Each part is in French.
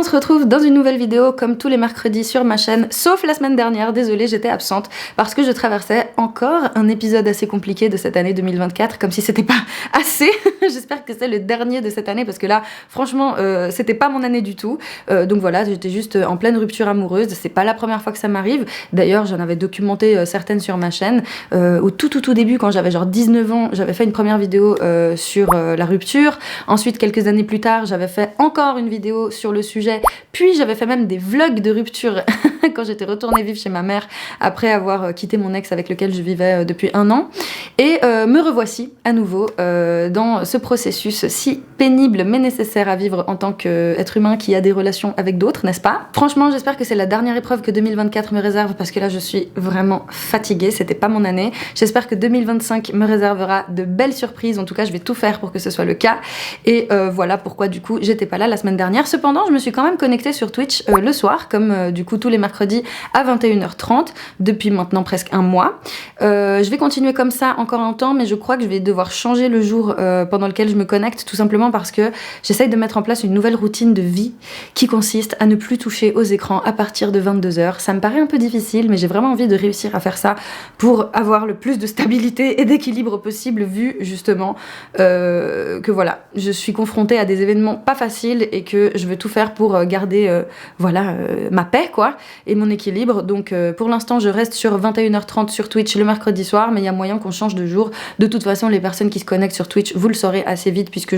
on se retrouve dans une nouvelle vidéo comme tous les mercredis sur ma chaîne, sauf la semaine dernière, désolée j'étais absente parce que je traversais encore un épisode assez compliqué de cette année 2024, comme si c'était pas assez. J'espère que c'est le dernier de cette année parce que là franchement c'était pas mon année du tout, donc voilà, j'étais juste en pleine rupture amoureuse, c'est pas la première fois que ça m'arrive, d'ailleurs j'en avais documenté certaines sur ma chaîne, au tout début quand j'avais genre 19 ans, j'avais fait une première vidéo sur la rupture, ensuite quelques années plus tard j'avais fait encore une vidéo sur le sujet, puis j'avais fait même des vlogs de rupture quand j'étais retournée vivre chez ma mère après avoir quitté mon ex avec lequel je vivais depuis 1 an, et me revoici à nouveau dans ce processus si pénible mais nécessaire à vivre en tant qu'être humain qui a des relations avec d'autres, n'est-ce pas? Franchement j'espère que c'est la dernière épreuve que 2024 me réserve parce que là je suis vraiment fatiguée, c'était pas mon année. J'espère que 2025 me réservera de belles surprises, en tout cas je vais tout faire pour que ce soit le cas, et voilà pourquoi du coup j'étais pas là la semaine dernière. Cependant je me suis quand même connectée sur Twitch le soir, comme du coup tous les mercredis à 21h30 depuis maintenant presque 1 mois. Je vais continuer comme ça encore un temps, mais je crois que je vais devoir changer le jour pendant lequel je me connecte, tout simplement parce que j'essaye de mettre en place une nouvelle routine de vie qui consiste à ne plus toucher aux écrans à partir de 22h. Ça me paraît un peu difficile, mais j'ai vraiment envie de réussir à faire ça pour avoir le plus de stabilité et d'équilibre possible, vu justement que voilà, je suis confrontée à des événements pas faciles et que je veux tout faire pour garder ma paix quoi, et mon équilibre. Donc pour l'instant je reste sur 21h30 sur Twitch le mercredi soir, mais il y a moyen qu'on change de jour. De toute façon les personnes qui se connectent sur Twitch, vous le saurez assez vite puisque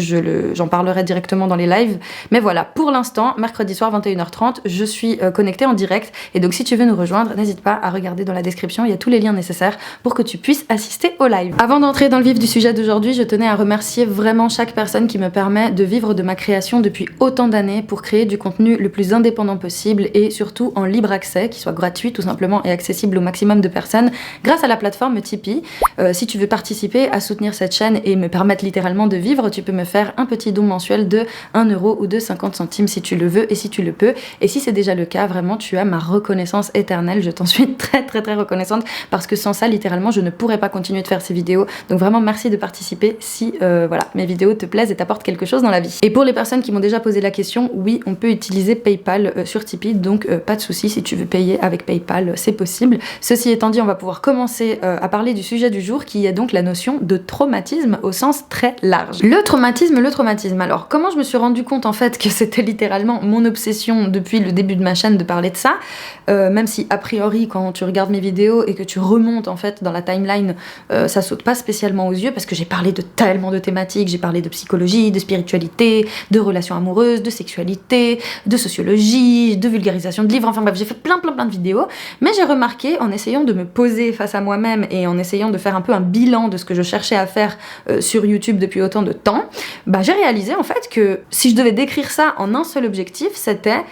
j'en parlerai directement dans les lives. Mais voilà, pour l'instant, mercredi soir 21h30, je suis connectée en direct, et donc si tu veux nous rejoindre, n'hésite pas à regarder dans la description, il y a tous les liens nécessaires pour que tu puisses assister au live. Avant d'entrer dans le vif du sujet d'aujourd'hui, je tenais à remercier vraiment chaque personne qui me permet de vivre de ma création depuis autant d'années pour créer du contenu le plus indépendant possible et surtout en libre accès, qui soit gratuit tout simplement et accessible au maximum de personnes grâce à la plateforme Tipeee. Si tu veux participer à soutenir cette chaîne et me permettre littéralement de vivre, tu peux me faire un petit don mensuel de 1 € ou de 50 centimes si tu le veux et si tu le peux. Et si c'est déjà le cas, vraiment tu as ma reconnaissance éternelle, je t'en suis très reconnaissante parce que sans ça littéralement je ne pourrais pas continuer de faire ces vidéos. Donc vraiment merci de participer si voilà, mes vidéos te plaisent et t'apportent quelque chose dans la vie. Et pour les personnes qui m'ont déjà posé la question, oui on peut utiliser PayPal sur Tipeee, donc pas de souci, si tu veux payer avec PayPal c'est possible. Ceci étant dit, on va pouvoir commencer à parler du sujet du jour qui est donc la notion de traumatisme au sens très large. Le traumatisme. Alors comment je me suis rendu compte en fait que c'était littéralement mon obsession depuis le début de ma chaîne de parler de ça, même si a priori quand tu regardes mes vidéos et que tu remontes en fait dans la timeline, ça saute pas spécialement aux yeux parce que j'ai parlé de tellement de thématiques, j'ai parlé de psychologie, de spiritualité, de relations amoureuses, de sexualité, de sociologie, de vulgarisation de livres, enfin bref j'ai fait plein de vidéos, mais j'ai remarqué en essayant de me poser face à moi-même et en essayant de faire un peu un bilan de ce que je cherchais à faire sur YouTube depuis autant de temps, j'ai réalisé en fait que si je devais décrire ça en un seul objectif, c'était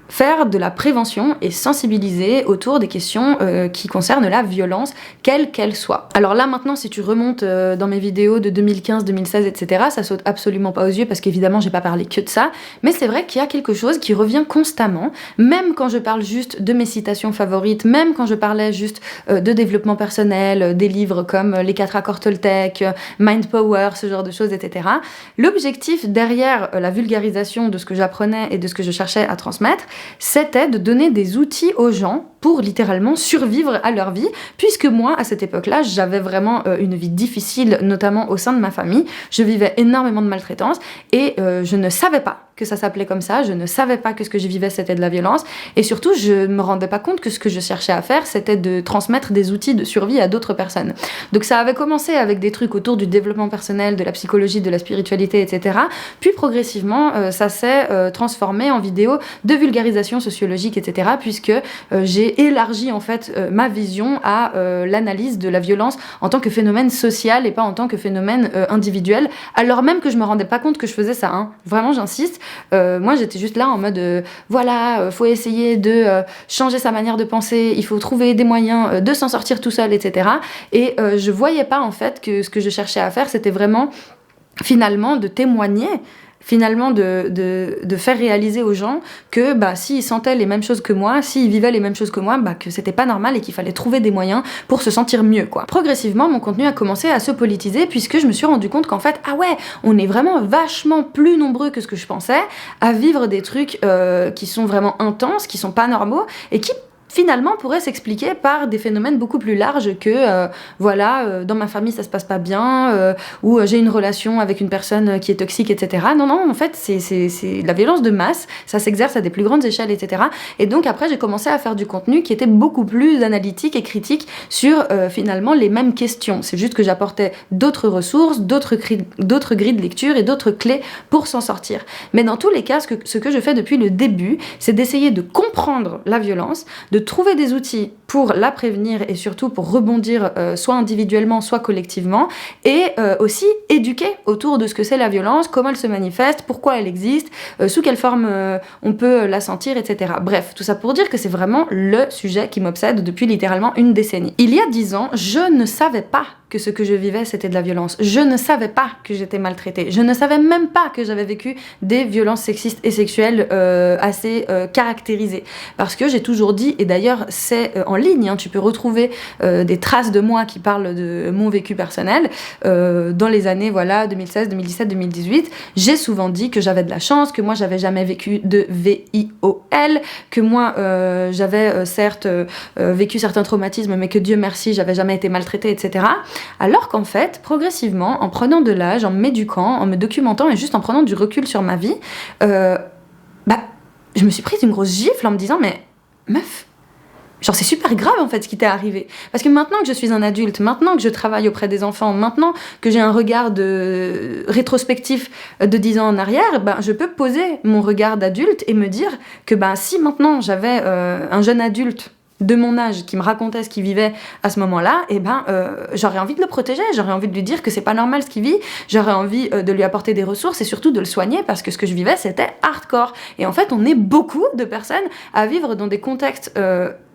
faire de la prévention et sensibiliser autour des questions qui concernent la violence, quelle qu'elle soit. Alors là maintenant si tu remontes dans mes vidéos de 2015, 2016, etc., ça saute absolument pas aux yeux parce qu'évidemment j'ai pas parlé que de ça, mais c'est vrai qu'il y a quelque chose qui revient constamment, même quand je parle juste de mes citations favorites, même quand je parlais juste de développement personnel, des livres comme Les 4 accords Toltec, Mind Power, ce genre de choses, etc. L'objectif derrière la vulgarisation de ce que j'apprenais et de ce que je cherchais à transmettre, c'était de donner des outils aux gens pour littéralement survivre à leur vie, puisque moi, à cette époque-là, j'avais vraiment une vie difficile, notamment au sein de ma famille. Je vivais énormément de maltraitance et je ne savais pas que ça s'appelait comme ça, je ne savais pas que ce que je vivais c'était de la violence, et surtout je me rendais pas compte que ce que je cherchais à faire c'était de transmettre des outils de survie à d'autres personnes. Donc ça avait commencé avec des trucs autour du développement personnel, de la psychologie, de la spiritualité, etc. Puis progressivement ça s'est transformé en vidéos de vulgarisation sociologique, etc. puisque j'ai élargi en fait ma vision à l'analyse de la violence en tant que phénomène social et pas en tant que phénomène individuel, alors même que je me rendais pas compte que je faisais ça, hein. Vraiment j'insiste. Moi j'étais juste là en mode faut essayer de changer sa manière de penser, il faut trouver des moyens de s'en sortir tout seul, etc. Et je voyais pas en fait que ce que je cherchais à faire c'était vraiment finalement de témoigner finalement de faire réaliser aux gens que s'ils sentaient les mêmes choses que moi, s'ils vivaient les mêmes choses que moi, que c'était pas normal et qu'il fallait trouver des moyens pour se sentir mieux, quoi. Progressivement, mon contenu a commencé à se politiser puisque je me suis rendu compte qu'en fait, ah ouais, on est vraiment vachement plus nombreux que ce que je pensais à vivre des trucs qui sont vraiment intenses, qui sont pas normaux et qui finalement pourrait s'expliquer par des phénomènes beaucoup plus larges que dans ma famille ça se passe pas bien ou j'ai une relation avec une personne qui est toxique, etc. Non, en fait c'est la violence de masse, ça s'exerce à des plus grandes échelles, etc. Et donc après j'ai commencé à faire du contenu qui était beaucoup plus analytique et critique sur finalement les mêmes questions. C'est juste que j'apportais d'autres ressources, d'autres grilles de lecture et d'autres clés pour s'en sortir. Mais dans tous les cas, ce que je fais depuis le début, c'est d'essayer de comprendre la violence, de trouver des outils pour la prévenir et surtout pour rebondir soit individuellement, soit collectivement, et aussi éduquer autour de ce que c'est la violence, comment elle se manifeste, pourquoi elle existe, sous quelle forme on peut la sentir, etc. Bref, tout ça pour dire que c'est vraiment le sujet qui m'obsède depuis littéralement une décennie. Il y a 10 ans, je ne savais pas que ce que je vivais c'était de la violence. Je ne savais pas que j'étais maltraitée. Je ne savais même pas que j'avais vécu des violences sexistes et sexuelles assez caractérisées. Parce que j'ai toujours dit, et d'ailleurs c'est en ligne, tu peux retrouver des traces de moi qui parlent de mon vécu personnel dans les années 2016, 2017, 2018. J'ai souvent dit que j'avais de la chance, que moi j'avais jamais vécu de VIOL, que moi j'avais certes vécu certains traumatismes, mais que Dieu merci j'avais jamais été maltraitée, etc. Alors qu'en fait, progressivement, en prenant de l'âge, en m'éduquant, en me documentant et juste en prenant du recul sur ma vie, je me suis prise une grosse gifle en me disant mais meuf, genre c'est super grave en fait ce qui t'est arrivé. Parce que maintenant que je suis un adulte, maintenant que je travaille auprès des enfants, maintenant que j'ai un regard rétrospectif de 10 ans en arrière, je peux poser mon regard d'adulte et me dire que si maintenant j'avais un jeune adulte de mon âge qui me racontait ce qu'il vivait à ce moment-là, j'aurais envie de le protéger, j'aurais envie de lui dire que c'est pas normal ce qu'il vit, j'aurais envie de lui apporter des ressources et surtout de le soigner parce que ce que je vivais c'était hardcore. Et en fait on est beaucoup de personnes à vivre dans des contextes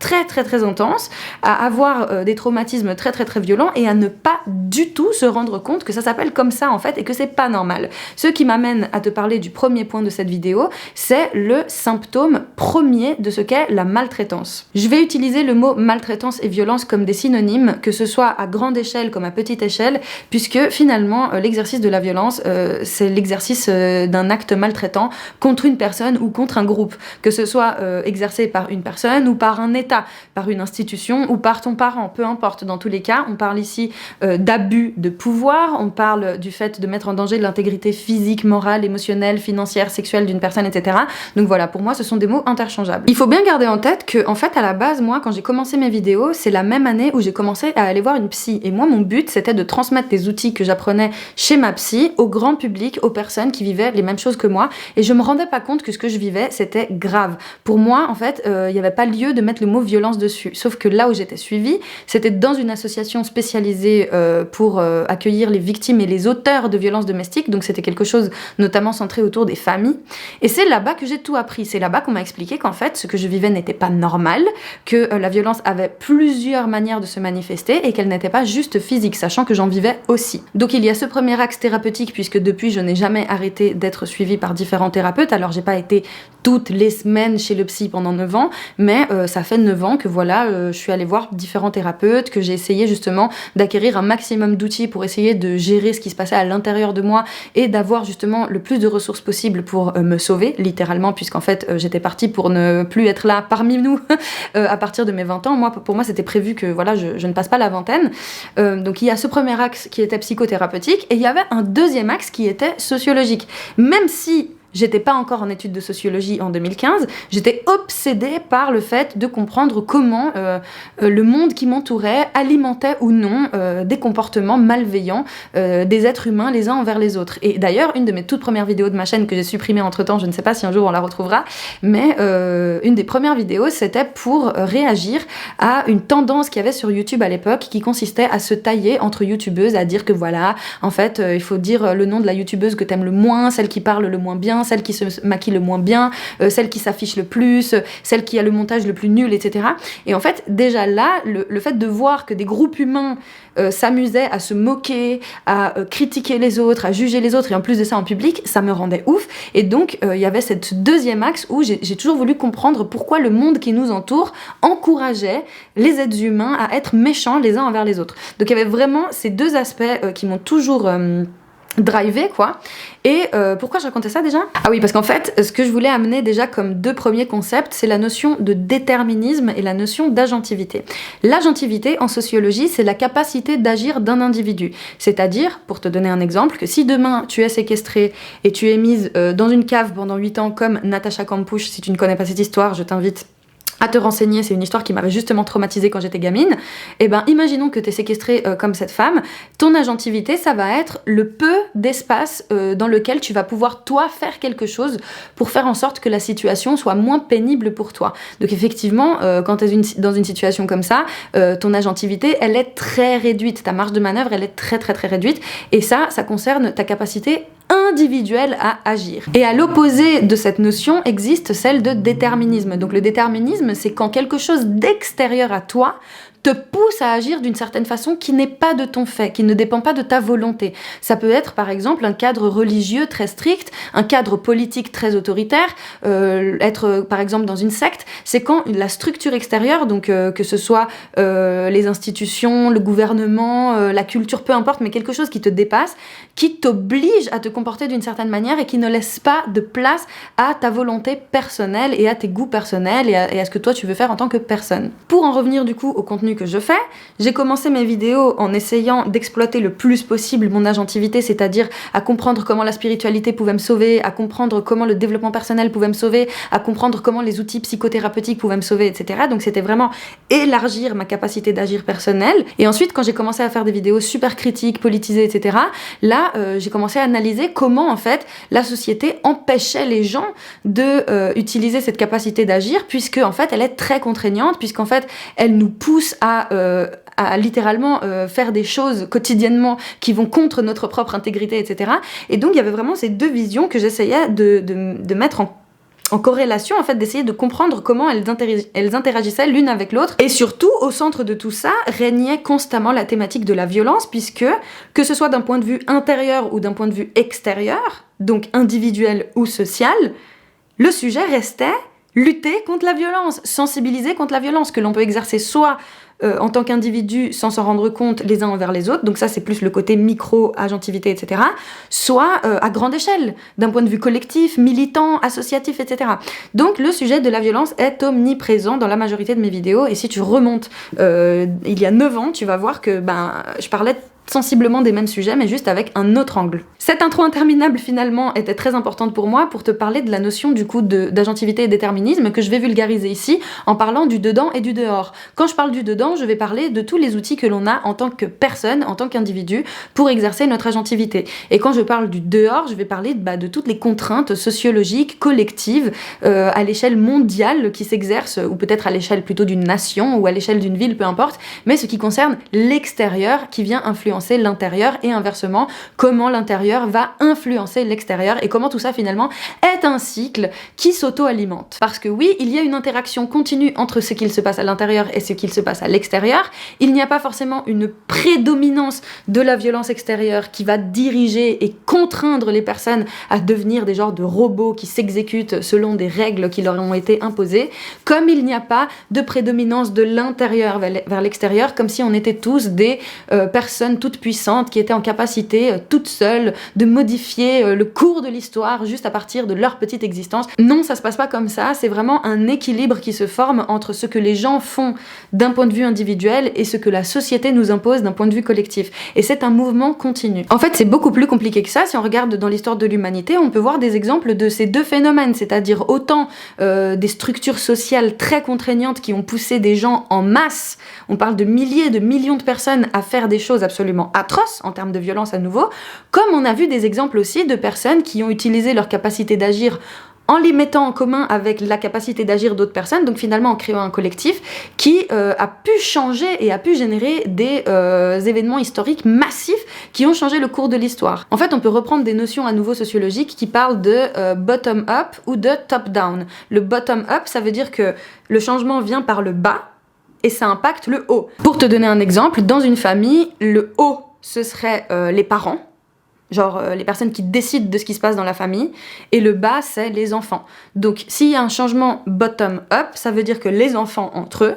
très très très intenses, à avoir des traumatismes très très très violents et à ne pas du tout se rendre compte que ça s'appelle comme ça en fait et que c'est pas normal. Ce qui m'amène à te parler du premier point de cette vidéo, c'est le symptôme premier de ce qu'est la maltraitance. Je vais utiliser le mot maltraitance et violence comme des synonymes, que ce soit à grande échelle comme à petite échelle, puisque finalement l'exercice de la violence c'est l'exercice d'un acte maltraitant contre une personne ou contre un groupe, que ce soit exercé par une personne ou par un état, par une institution ou par ton parent, peu importe. Dans tous les cas, on parle ici d'abus de pouvoir, on parle du fait de mettre en danger l'intégrité physique, morale, émotionnelle, financière, sexuelle d'une personne, etc. Donc voilà, pour moi, ce sont des mots interchangeables. Il faut bien garder en tête que, en fait, à la base, moi, quand j'ai commencé mes vidéos, c'est la même année où j'ai commencé à aller voir une psy. Et moi, mon but, c'était de transmettre des outils que j'apprenais chez ma psy au grand public, aux personnes qui vivaient les mêmes choses que moi. Et je me rendais pas compte que ce que je vivais, c'était grave. Pour moi, en fait, il n'y avait pas lieu de mettre le mot violence dessus. Sauf que là où j'étais suivie, c'était dans une association spécialisée pour accueillir les victimes et les auteurs de violences domestiques. Donc c'était quelque chose notamment centré autour des familles. Et c'est là-bas que j'ai tout appris. C'est là-bas qu'on m'a expliqué qu'en fait, ce que je vivais n'était pas normal, que la violence avait plusieurs manières de se manifester et qu'elle n'était pas juste physique, sachant que j'en vivais aussi. Donc il y a ce premier axe thérapeutique, puisque depuis, je n'ai jamais arrêté d'être suivie par différents thérapeutes. Alors j'ai pas été toutes les semaines chez le psy pendant 9 ans, mais ça fait 9 ans que je suis allée voir différents thérapeutes, que j'ai essayé justement d'acquérir un maximum d'outils pour essayer de gérer ce qui se passait à l'intérieur de moi et d'avoir justement le plus de ressources possible pour me sauver, littéralement, puisqu'en fait j'étais partie pour ne plus être là parmi nous à partir de mes 20 ans. Pour moi c'était prévu que je ne passe pas la vingtaine. Donc il y a ce premier axe qui était psychothérapeutique et il y avait un deuxième axe qui était sociologique. Même si j'étais pas encore en études de sociologie en 2015, j'étais obsédée par le fait de comprendre comment le monde qui m'entourait alimentait ou non des comportements malveillants des êtres humains les uns envers les autres. Et d'ailleurs, une de mes toutes premières vidéos de ma chaîne que j'ai supprimée entre-temps, je ne sais pas si un jour on la retrouvera, mais une des premières vidéos, c'était pour réagir à une tendance qu'il y avait sur YouTube à l'époque qui consistait à se tailler entre youtubeuses, à dire que voilà, en fait, il faut dire le nom de la youtubeuse que t'aimes le moins, celle qui parle le moins bien, bien, celle qui se maquille le moins bien, celle qui s'affiche le plus, celle qui a le montage le plus nul, etc. Et en fait, déjà là, le fait de voir que des groupes humains s'amusaient à se moquer, à critiquer les autres, à juger les autres, et en plus de ça en public, ça me rendait ouf. Et donc, il y avait cette deuxième axe où j'ai toujours voulu comprendre pourquoi le monde qui nous entoure encourageait les êtres humains à être méchants les uns envers les autres. Donc, il y avait vraiment ces deux aspects qui m'ont toujours drivé, quoi. Et pourquoi je racontais ça déjà ? Ah oui, parce qu'en fait, ce que je voulais amener déjà comme deux premiers concepts, c'est la notion de déterminisme et la notion d'agentivité. L'agentivité, en sociologie, c'est la capacité d'agir d'un individu. C'est-à-dire, pour te donner un exemple, que si demain tu es séquestrée et tu es mise dans une cave pendant 8 ans comme Natacha Kampusch, si tu ne connais pas cette histoire, je t'invite à te renseigner, c'est une histoire qui m'avait justement traumatisée quand j'étais gamine. Et ben, imaginons que tu es séquestrée comme cette femme, ton agentivité, ça va être le peu d'espace dans lequel tu vas pouvoir, toi, faire quelque chose pour faire en sorte que la situation soit moins pénible pour toi. Donc effectivement, quand tu es dans une situation comme ça, ton agentivité, elle est très réduite, ta marge de manœuvre, elle est très très très réduite, et ça concerne ta capacité individuelle à agir. Et à l'opposé de cette notion existe celle de déterminisme. Donc le déterminisme, c'est quand quelque chose d'extérieur à toi te pousse à agir d'une certaine façon qui n'est pas de ton fait, qui ne dépend pas de ta volonté. Ça peut être par exemple un cadre religieux très strict, un cadre politique très autoritaire, être par exemple dans une secte, c'est quand la structure extérieure, donc que ce soit les institutions, le gouvernement, la culture, peu importe, mais quelque chose qui te dépasse, qui t'oblige à te comporter d'une certaine manière et qui ne laisse pas de place à ta volonté personnelle et à tes goûts personnels et à ce que toi tu veux faire en tant que personne. Pour en revenir du coup au contenu que je fais, j'ai commencé mes vidéos en essayant d'exploiter le plus possible mon agentivité, c'est-à-dire à comprendre comment la spiritualité pouvait me sauver, à comprendre comment le développement personnel pouvait me sauver, à comprendre comment les outils psychothérapeutiques pouvaient me sauver, etc. Donc c'était vraiment élargir ma capacité d'agir personnelle. Et ensuite, quand j'ai commencé à faire des vidéos super critiques, politisées, etc., là, j'ai commencé à analyser comment, en fait, la société empêchait les gens de utiliser cette capacité d'agir, puisque, en fait, elle est très contraignante, puisqu'en fait, elle nous pousse à littéralement faire des choses quotidiennement qui vont contre notre propre intégrité, etc. Et donc, il y avait vraiment ces deux visions que j'essayais de mettre en corrélation, en fait, d'essayer de comprendre comment elles interagissaient l'une avec l'autre. Et surtout, au centre de tout ça, régnait constamment la thématique de la violence, puisque, que ce soit d'un point de vue intérieur ou d'un point de vue extérieur, donc individuel ou social, le sujet restait lutter contre la violence, sensibiliser contre la violence, que l'on peut exercer soit en tant qu'individu sans s'en rendre compte les uns envers les autres, donc ça c'est plus le côté micro-agentivité, etc., soit à grande échelle, d'un point de vue collectif, militant, associatif, etc. Donc le sujet de la violence est omniprésent dans la majorité de mes vidéos, et si tu remontes il y a 9 ans, tu vas voir que je parlais sensiblement des mêmes sujets, mais juste avec un autre angle. Cette intro interminable, finalement, était très importante pour moi pour te parler de la notion, du coup, d'agentivité et déterminisme que je vais vulgariser ici en parlant du dedans et du dehors. Quand je parle du dedans, je vais parler de tous les outils que l'on a en tant que personne, en tant qu'individu, pour exercer notre agentivité. Et quand je parle du dehors, je vais parler de toutes les contraintes sociologiques, collectives, à l'échelle mondiale qui s'exercent, ou peut-être à l'échelle plutôt d'une nation, ou à l'échelle d'une ville, peu importe, mais ce qui concerne l'extérieur, qui vient influencer l'intérieur, et inversement, comment l'intérieur va influencer l'extérieur, et comment tout ça finalement est un cycle qui s'auto-alimente. Parce que oui, il y a une interaction continue entre ce qu'il se passe à l'intérieur et ce qu'il se passe à l'extérieur. Il n'y a pas forcément une prédominance de la violence extérieure qui va diriger et contraindre les personnes à devenir des genres de robots qui s'exécutent selon des règles qui leur ont été imposées, comme il n'y a pas de prédominance de l'intérieur vers l'extérieur, comme si on était tous des personnes toutes puissantes qui étaient en capacité, toutes seules, de modifier le cours de l'histoire juste à partir de leur petite existence. Non, ça se passe pas comme ça, c'est vraiment un équilibre qui se forme entre ce que les gens font d'un point de vue individuel et ce que la société nous impose d'un point de vue collectif. Et c'est un mouvement continu. En fait, c'est beaucoup plus compliqué que ça. Si on regarde dans l'histoire de l'humanité, on peut voir des exemples de ces deux phénomènes, c'est-à-dire autant des structures sociales très contraignantes qui ont poussé des gens en masse, on parle de milliers, de millions de personnes à faire des choses absolument atroces en termes de violence à nouveau, comme on a vu des exemples aussi de personnes qui ont utilisé leur capacité d'agir en les mettant en commun avec la capacité d'agir d'autres personnes, donc finalement en créant un collectif qui a pu changer et a pu générer des événements historiques massifs qui ont changé le cours de l'histoire. En fait, on peut reprendre des notions à nouveau sociologiques qui parlent de bottom-up ou de top-down. Le bottom-up, ça veut dire que le changement vient par le bas et ça impacte le haut. Pour te donner un exemple, dans une famille, le haut, ce serait les parents, genre les personnes qui décident de ce qui se passe dans la famille, et le bas, c'est les enfants. Donc s'il y a un changement bottom-up, ça veut dire que les enfants entre eux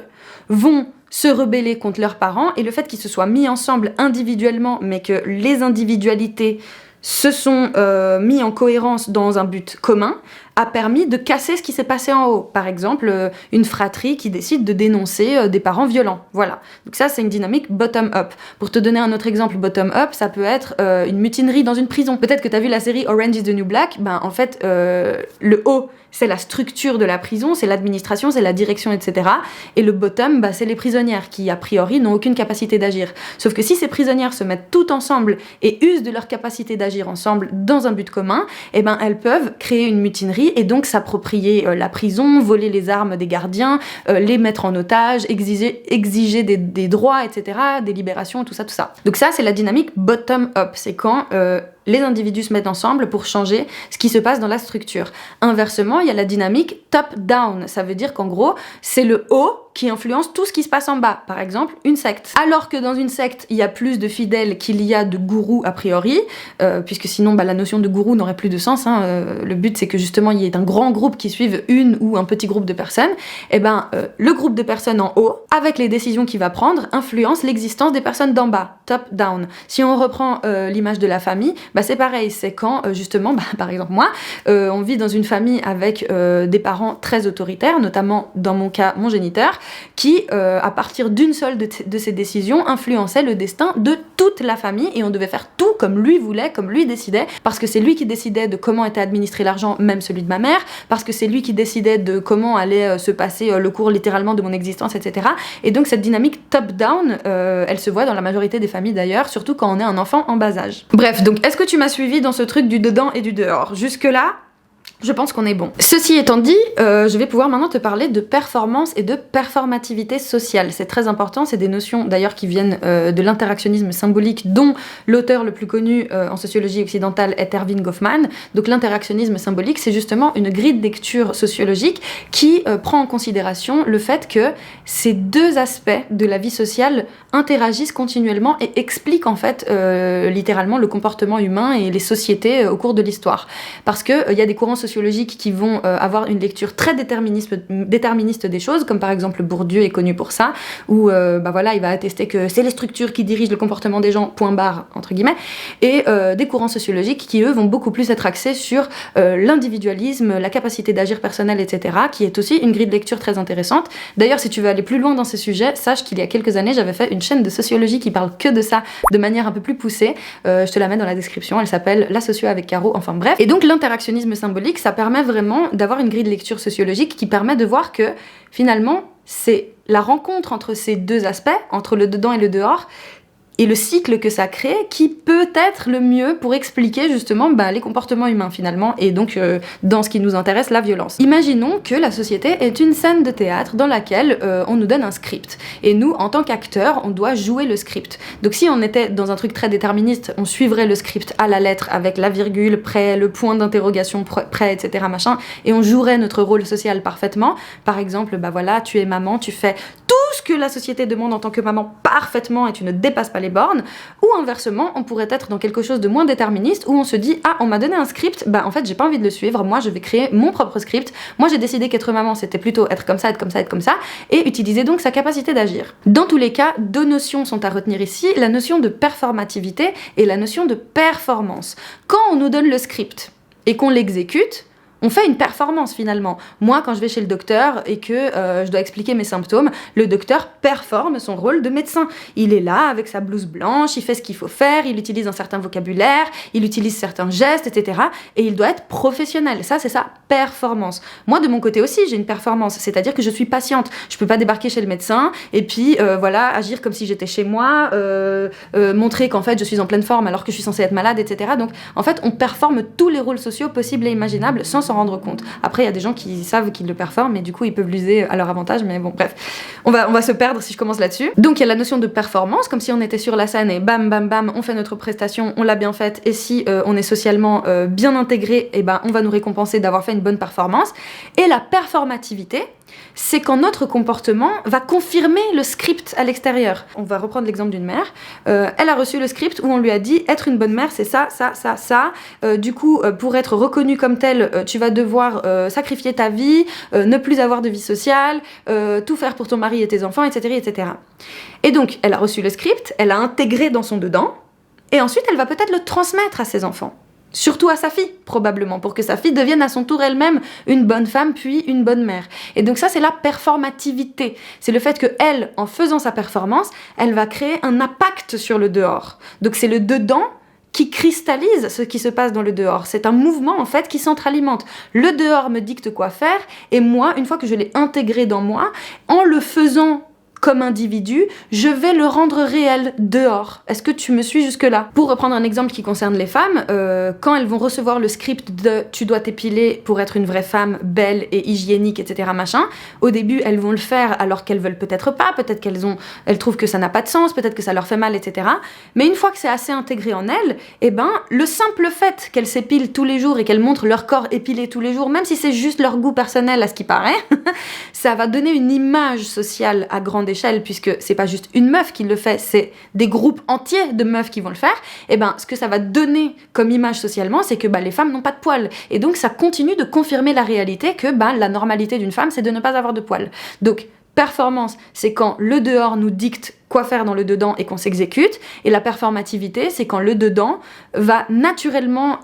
vont se rebeller contre leurs parents, et le fait qu'ils se soient mis ensemble individuellement, mais que les individualités se sont mis en cohérence dans un but commun, a permis de casser ce qui s'est passé en haut. Par exemple, une fratrie qui décide de dénoncer des parents violents. Voilà. Donc ça, c'est une dynamique bottom-up. Pour te donner un autre exemple bottom-up, ça peut être une mutinerie dans une prison. Peut-être que tu as vu la série Orange is the New Black. Ben, en fait, le haut, c'est la structure de la prison, c'est l'administration, c'est la direction, etc. Et le bottom, bah, c'est les prisonnières qui, a priori, n'ont aucune capacité d'agir. Sauf que si ces prisonnières se mettent toutes ensemble et usent de leur capacité d'agir ensemble dans un but commun, eh ben, elles peuvent créer une mutinerie et donc s'approprier la prison, voler les armes des gardiens, les mettre en otage, exiger des droits, etc., des libérations, tout ça, tout ça. Donc ça, c'est la dynamique bottom-up. C'est quand les individus se mettent ensemble pour changer ce qui se passe dans la structure. Inversement, il y a la dynamique top-down. Ça veut dire qu'en gros, c'est le haut qui influence tout ce qui se passe en bas. Par exemple, une secte. Alors que dans une secte, il y a plus de fidèles qu'il y a de gourous a priori, puisque sinon bah, la notion de gourou n'aurait plus de sens. Le but, c'est que justement, il y ait un grand groupe qui suive une ou un petit groupe de personnes. Et ben, le groupe de personnes en haut, avec les décisions qu'il va prendre, influence l'existence des personnes d'en bas. Top-down. Si on reprend l'image de la famille, bah, c'est pareil. C'est quand, justement, bah, par exemple moi, on vit dans une famille avec des parents très autoritaires, notamment dans mon cas, mon géniteur, qui, à partir d'une seule de ses décisions, influençait le destin de toute la famille et on devait faire tout comme lui voulait, comme lui décidait, parce que c'est lui qui décidait de comment était administré l'argent, même celui de ma mère, parce que c'est lui qui décidait de comment allait se passer le cours littéralement de mon existence, etc. Et donc cette dynamique top-down, elle se voit dans la majorité des familles d'ailleurs, surtout quand on est un enfant en bas âge. Bref, donc est-ce que tu m'as suivi dans ce truc du dedans et du dehors? Jusque-là, je pense qu'on est bon. Ceci étant dit, je vais pouvoir maintenant te parler de performance et de performativité sociale. C'est très important, c'est des notions d'ailleurs qui viennent de l'interactionnisme symbolique dont l'auteur le plus connu en sociologie occidentale est Erving Goffman. Donc l'interactionnisme symbolique, c'est justement une grille de lecture sociologique qui prend en considération le fait que ces deux aspects de la vie sociale interagissent continuellement et expliquent en fait littéralement le comportement humain et les sociétés au cours de l'histoire. Parce que il y a des courants sociologiques qui vont avoir une lecture très déterministe des choses, comme par exemple Bourdieu est connu pour ça, où bah voilà, il va attester que c'est les structures qui dirigent le comportement des gens, point barre, entre guillemets, et des courants sociologiques qui, eux, vont beaucoup plus être axés sur l'individualisme, la capacité d'agir personnelle, etc., qui est aussi une grille de lecture très intéressante. D'ailleurs, si tu veux aller plus loin dans ces sujets, sache qu'il y a quelques années, j'avais fait une chaîne de sociologie qui parle que de ça, de manière un peu plus poussée. Je te la mets dans la description, elle s'appelle La socio avec Caro, enfin bref. Et donc l'interactionnisme symbolique, ça permet vraiment d'avoir une grille de lecture sociologique qui permet de voir que finalement c'est la rencontre entre ces deux aspects, entre le dedans et le dehors, et le cycle que ça crée qui peut être le mieux pour expliquer justement les comportements humains finalement, et donc dans ce qui nous intéresse, la violence. Imaginons que la société est une scène de théâtre dans laquelle on nous donne un script, et nous en tant qu'acteurs on doit jouer le script. Donc si on était dans un truc très déterministe, on suivrait le script à la lettre avec la virgule près, le point d'interrogation près, etc. machin, et on jouerait notre rôle social parfaitement. Par exemple, bah voilà, tu es maman, tu fais tout ce que la société demande en tant que maman parfaitement et tu ne dépasses pas les bornes. Ou inversement, on pourrait être dans quelque chose de moins déterministe où on se dit ah, on m'a donné un script, bah en fait j'ai pas envie de le suivre, moi je vais créer mon propre script, moi j'ai décidé qu'être maman c'était plutôt être comme ça, être comme ça, être comme ça, et utiliser donc sa capacité d'agir. Dans tous les cas, deux notions sont à retenir ici, la notion de performativité et la notion de performance. Quand on nous donne le script et qu'on l'exécute, on fait une performance finalement. Moi, quand je vais chez le docteur et que je dois expliquer mes symptômes, le docteur performe son rôle de médecin. Il est là avec sa blouse blanche, il fait ce qu'il faut faire, il utilise un certain vocabulaire, il utilise certains gestes, etc. Et il doit être professionnel. Ça, c'est sa performance. Moi, de mon côté aussi, j'ai une performance. C'est-à-dire que je suis patiente. Je peux pas débarquer chez le médecin et puis voilà, agir comme si j'étais chez moi, montrer qu'en fait je suis en pleine forme alors que je suis censée être malade, etc. Donc en fait, on performe tous les rôles sociaux possibles et imaginables sans s'en s'en rendre compte. Après, il y a des gens qui savent qu'ils le performent, mais du coup, ils peuvent l'user à leur avantage, mais bon, bref. On va se perdre si je commence là-dessus. Donc, il y a la notion de performance, comme si on était sur la scène et bam, bam, bam, on fait notre prestation, on l'a bien faite, et si on est socialement bien intégré, et ben, on va nous récompenser d'avoir fait une bonne performance. Et la performativité, c'est quand notre comportement va confirmer le script à l'extérieur. On va reprendre l'exemple d'une mère. Elle a reçu le script où on lui a dit « être une bonne mère, c'est ça, ça, ça, ça. Du coup, pour être reconnue comme telle, tu vas devoir sacrifier ta vie, ne plus avoir de vie sociale, tout faire pour ton mari et tes enfants, etc., etc. » Et donc, elle a reçu le script, elle l'a intégré dans son dedans, et ensuite, elle va peut-être le transmettre à ses enfants. Surtout à sa fille, probablement, pour que sa fille devienne à son tour elle-même une bonne femme, puis une bonne mère. Et donc ça, c'est la performativité. C'est le fait que elle, en faisant sa performance, elle va créer un impact sur le dehors. Donc c'est le dedans qui cristallise ce qui se passe dans le dehors. C'est un mouvement, en fait, qui s'entre-alimente. Le dehors me dicte quoi faire, et moi, une fois que je l'ai intégré dans moi, en le faisant comme individu, je vais le rendre réel dehors. Est-ce que tu me suis jusque-là? Pour reprendre un exemple qui concerne les femmes, quand elles vont recevoir le script de « tu dois t'épiler pour être une vraie femme, belle et hygiénique, etc. » machin, au début, elles vont le faire alors qu'elles veulent peut-être pas, peut-être elles trouvent que ça n'a pas de sens, peut-être que ça leur fait mal, etc. Mais une fois que c'est assez intégré en elles, eh ben, le simple fait qu'elles s'épilent tous les jours et qu'elles montrent leur corps épilé tous les jours, même si c'est juste leur goût personnel à ce qui paraît, ça va donner une image sociale à grande échelle, puisque c'est pas juste une meuf qui le fait, c'est des groupes entiers de meufs qui vont le faire. Et ben, ce que ça va donner comme image socialement, c'est que les femmes n'ont pas de poils. Et donc, ça continue de confirmer la réalité que la normalité d'une femme, c'est de ne pas avoir de poils. Donc, performance, c'est quand le dehors nous dicte quoi faire dans le dedans et qu'on s'exécute, et la performativité, c'est quand le dedans va naturellement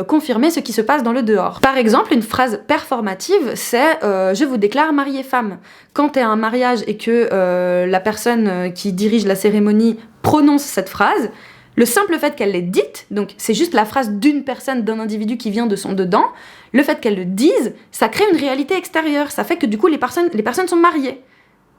confirmer ce qui se passe dans le dehors. Par exemple, une phrase performative, c'est je vous déclare mariée femme. Quand t'es à un mariage et que la personne qui dirige la cérémonie prononce cette phrase, le simple fait qu'elle l'ait dite, donc c'est juste la phrase d'une personne, d'un individu qui vient de son dedans, le fait qu'elle le dise, ça crée une réalité extérieure, ça fait que du coup les personnes sont mariées.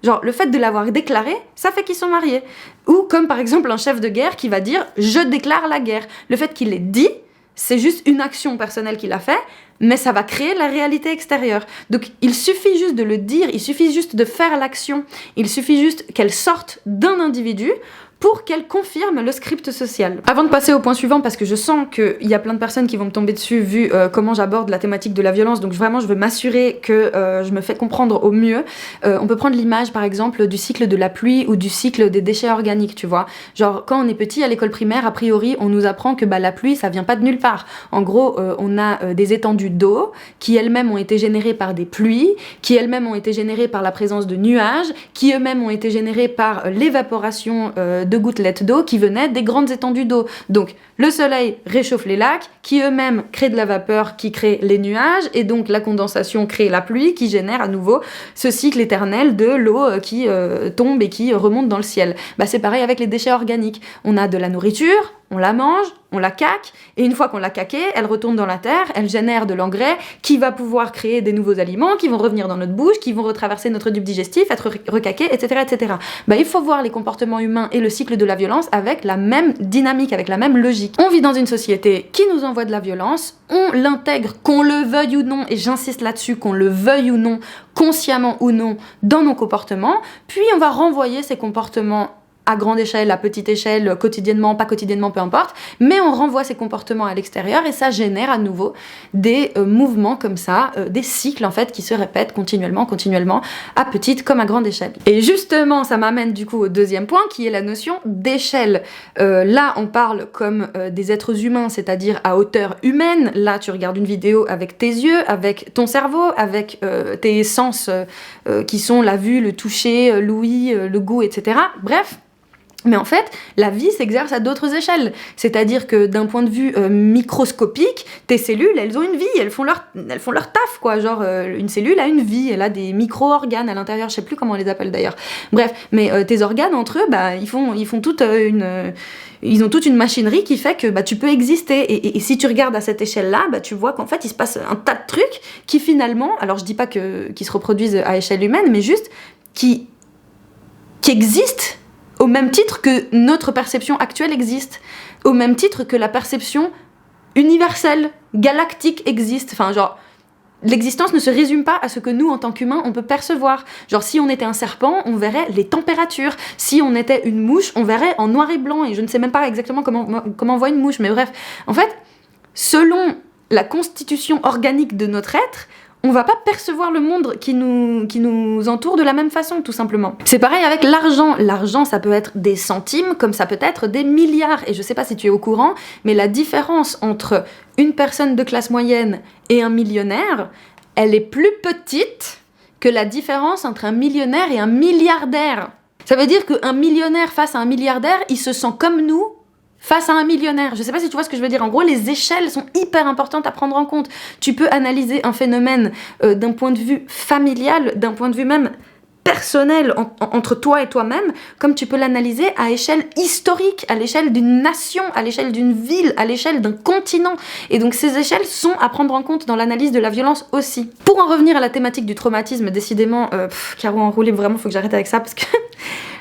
Genre, le fait de l'avoir déclaré, ça fait qu'ils sont mariés. Ou comme par exemple un chef de guerre qui va dire « je déclare la guerre ». Le fait qu'il l'ait dit, c'est juste une action personnelle qu'il a fait, mais ça va créer la réalité extérieure. Donc il suffit juste de le dire, il suffit juste de faire l'action, il suffit juste qu'elle sorte d'un individu pour qu'elle confirme le script social. Avant de passer au point suivant, parce que je sens qu'il y a plein de personnes qui vont me tomber dessus vu comment j'aborde la thématique de la violence, donc vraiment je veux m'assurer que je me fais comprendre au mieux. On peut prendre l'image par exemple du cycle de la pluie ou du cycle des déchets organiques, tu vois. Genre quand on est petit à l'école primaire, a priori on nous apprend que la pluie ça vient pas de nulle part. En gros on a des étendues d'eau qui elles-mêmes ont été générées par des pluies, qui elles-mêmes ont été générées par la présence de nuages, qui eux-mêmes ont été générées par l'évaporation de gouttelettes d'eau qui venaient des grandes étendues d'eau. Donc le soleil réchauffe les lacs, qui eux-mêmes créent de la vapeur qui crée les nuages, et donc la condensation crée la pluie qui génère à nouveau ce cycle éternel de l'eau qui tombe et qui remonte dans le ciel. C'est pareil avec les déchets organiques. On a de la nourriture, on la mange, on la caque, et une fois qu'on l'a caquée, elle retourne dans la terre, elle génère de l'engrais qui va pouvoir créer des nouveaux aliments, qui vont revenir dans notre bouche, qui vont retraverser notre tube digestif, être recaqués, etc., etc. Il faut voir les comportements humains et le cycle de la violence avec la même dynamique, avec la même logique. On vit dans une société qui nous envoie de la violence, on l'intègre, qu'on le veuille ou non, et j'insiste là-dessus, qu'on le veuille ou non, consciemment ou non, dans nos comportements, puis on va renvoyer ces comportements à grande échelle, à petite échelle, quotidiennement, pas quotidiennement, peu importe, mais on renvoie ces comportements à l'extérieur et ça génère à nouveau des mouvements comme ça, des cycles en fait qui se répètent continuellement, à petite comme à grande échelle. Et justement, ça m'amène du coup au deuxième point qui est la notion d'échelle. Là, on parle comme des êtres humains, c'est-à-dire à hauteur humaine. Là, tu regardes une vidéo avec tes yeux, avec ton cerveau, avec tes sens qui sont la vue, le toucher, l'ouïe, le goût, etc. Bref. Mais en fait, la vie s'exerce à d'autres échelles. C'est-à-dire que d'un point de vue microscopique, tes cellules, elles ont une vie, elles font leur taf, quoi. Genre, une cellule a une vie, elle a des micro-organes à l'intérieur, je sais plus comment on les appelle d'ailleurs. Bref, mais tes organes, entre eux, ils ont toute une machinerie qui fait que tu peux exister. Et si tu regardes à cette échelle-là, tu vois qu'en fait, il se passe un tas de trucs qui finalement, alors je dis pas qu'ils se reproduisent à échelle humaine, mais juste qui existent au même titre que notre perception actuelle existe, au même titre que la perception universelle, galactique existe. Enfin, genre, L'existence ne se résume pas à ce que nous, en tant qu'humains, on peut percevoir. Genre, si on était un serpent, on verrait les températures. Si on était une mouche, on verrait en noir et blanc. Et je ne sais même pas exactement comment on voit une mouche. Mais bref, en fait, selon la constitution organique de notre être, on va pas percevoir le monde qui nous entoure de la même façon, tout simplement. C'est pareil avec l'argent. L'argent, ça peut être des centimes, comme ça peut être des milliards. Et je sais pas si tu es au courant, mais la différence entre une personne de classe moyenne et un millionnaire, elle est plus petite que la différence entre un millionnaire et un milliardaire. Ça veut dire qu'un millionnaire face à un milliardaire, il se sent comme nous, face à un millionnaire. Je sais pas si tu vois ce que je veux dire. En gros, les échelles sont hyper importantes à prendre en compte. Tu peux analyser un phénomène d'un point de vue familial, d'un point de vue même personnel entre toi et toi-même, comme tu peux l'analyser à échelle historique, à l'échelle d'une nation, à l'échelle d'une ville, à l'échelle d'un continent. Et donc ces échelles sont à prendre en compte dans l'analyse de la violence aussi. Pour en revenir à la thématique du traumatisme, décidément, Caro enroulé, vraiment, faut que j'arrête avec ça parce que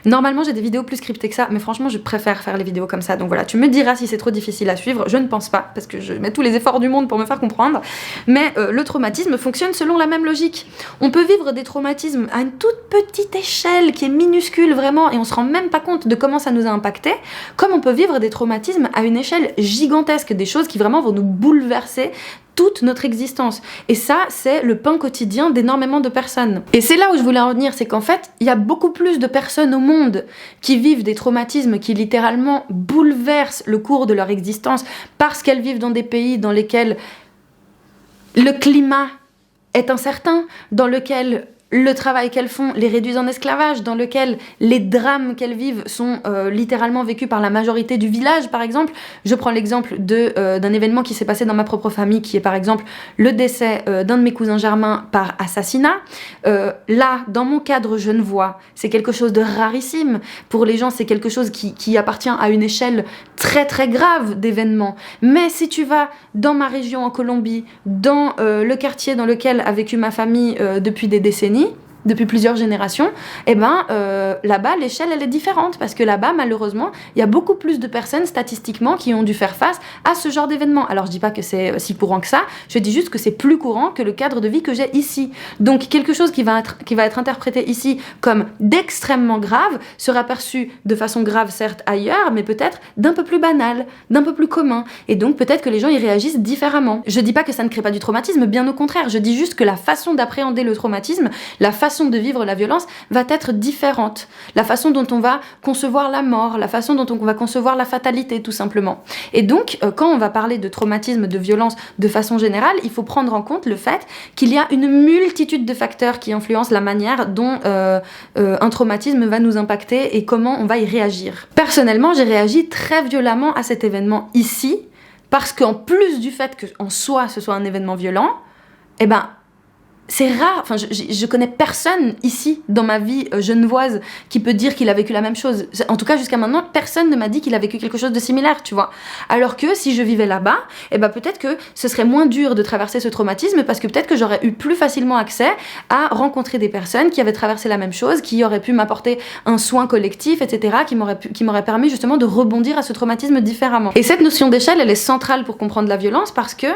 normalement j'ai des vidéos plus scriptées que ça, mais franchement je préfère faire les vidéos comme ça. Donc voilà, tu me diras si c'est trop difficile à suivre. Je ne pense pas, parce que je mets tous les efforts du monde pour me faire comprendre. Mais le traumatisme fonctionne selon la même logique. On peut vivre des traumatismes à une toute petite échelle qui est minuscule vraiment, et on se rend même pas compte de comment ça nous a impacté, comme on peut vivre des traumatismes à une échelle gigantesque, des choses qui vraiment vont nous bouleverser toute notre existence. Et ça, c'est le pain quotidien d'énormément de personnes. Et c'est là où je voulais en venir, c'est qu'en fait, il y a beaucoup plus de personnes au monde qui vivent des traumatismes qui littéralement bouleversent le cours de leur existence parce qu'elles vivent dans des pays dans lesquels le climat est incertain, dans lequel le travail qu'elles font les réduit en esclavage, dans lequel les drames qu'elles vivent sont littéralement vécus par la majorité du village, par exemple. Je prends l'exemple d'un événement qui s'est passé dans ma propre famille, qui est par exemple le décès d'un de mes cousins germains par assassinat. Là, dans mon cadre genevois, c'est quelque chose de rarissime. Pour les gens, c'est quelque chose qui appartient à une échelle très très grave d'événements. Mais si tu vas dans ma région en Colombie, dans le quartier dans lequel a vécu ma famille depuis des décennies, depuis plusieurs générations, et là-bas l'échelle elle est différente, parce que là-bas malheureusement il y a beaucoup plus de personnes statistiquement qui ont dû faire face à ce genre d'événement. Alors je dis pas que c'est si courant que ça, je dis juste que c'est plus courant que le cadre de vie que j'ai ici. Donc quelque chose qui va être interprété ici comme d'extrêmement grave sera perçu de façon grave certes ailleurs, mais peut-être d'un peu plus banal, d'un peu plus commun, et donc peut-être que les gens y réagissent différemment. Je dis pas que ça ne crée pas du traumatisme, bien au contraire, je dis juste que la façon d'appréhender le traumatisme, la façon de vivre la violence va être différente. La façon dont on va concevoir la mort, la façon dont on va concevoir la fatalité, tout simplement. Et donc, quand on va parler de traumatisme, de violence de façon générale, il faut prendre en compte le fait qu'il y a une multitude de facteurs qui influencent la manière dont un traumatisme va nous impacter et comment on va y réagir. Personnellement, j'ai réagi très violemment à cet événement ici, parce qu'en plus du fait qu'en soi, ce soit un événement violent, c'est rare, enfin je connais personne ici dans ma vie genevoise qui peut dire qu'il a vécu la même chose. En tout cas jusqu'à maintenant, personne ne m'a dit qu'il a vécu quelque chose de similaire, tu vois. Alors que si je vivais là-bas, peut-être que ce serait moins dur de traverser ce traumatisme, parce que peut-être que j'aurais eu plus facilement accès à rencontrer des personnes qui avaient traversé la même chose, qui auraient pu m'apporter un soin collectif, etc., qui m'auraient permis justement de rebondir à ce traumatisme différemment. Et cette notion d'échelle, elle est centrale pour comprendre la violence, parce que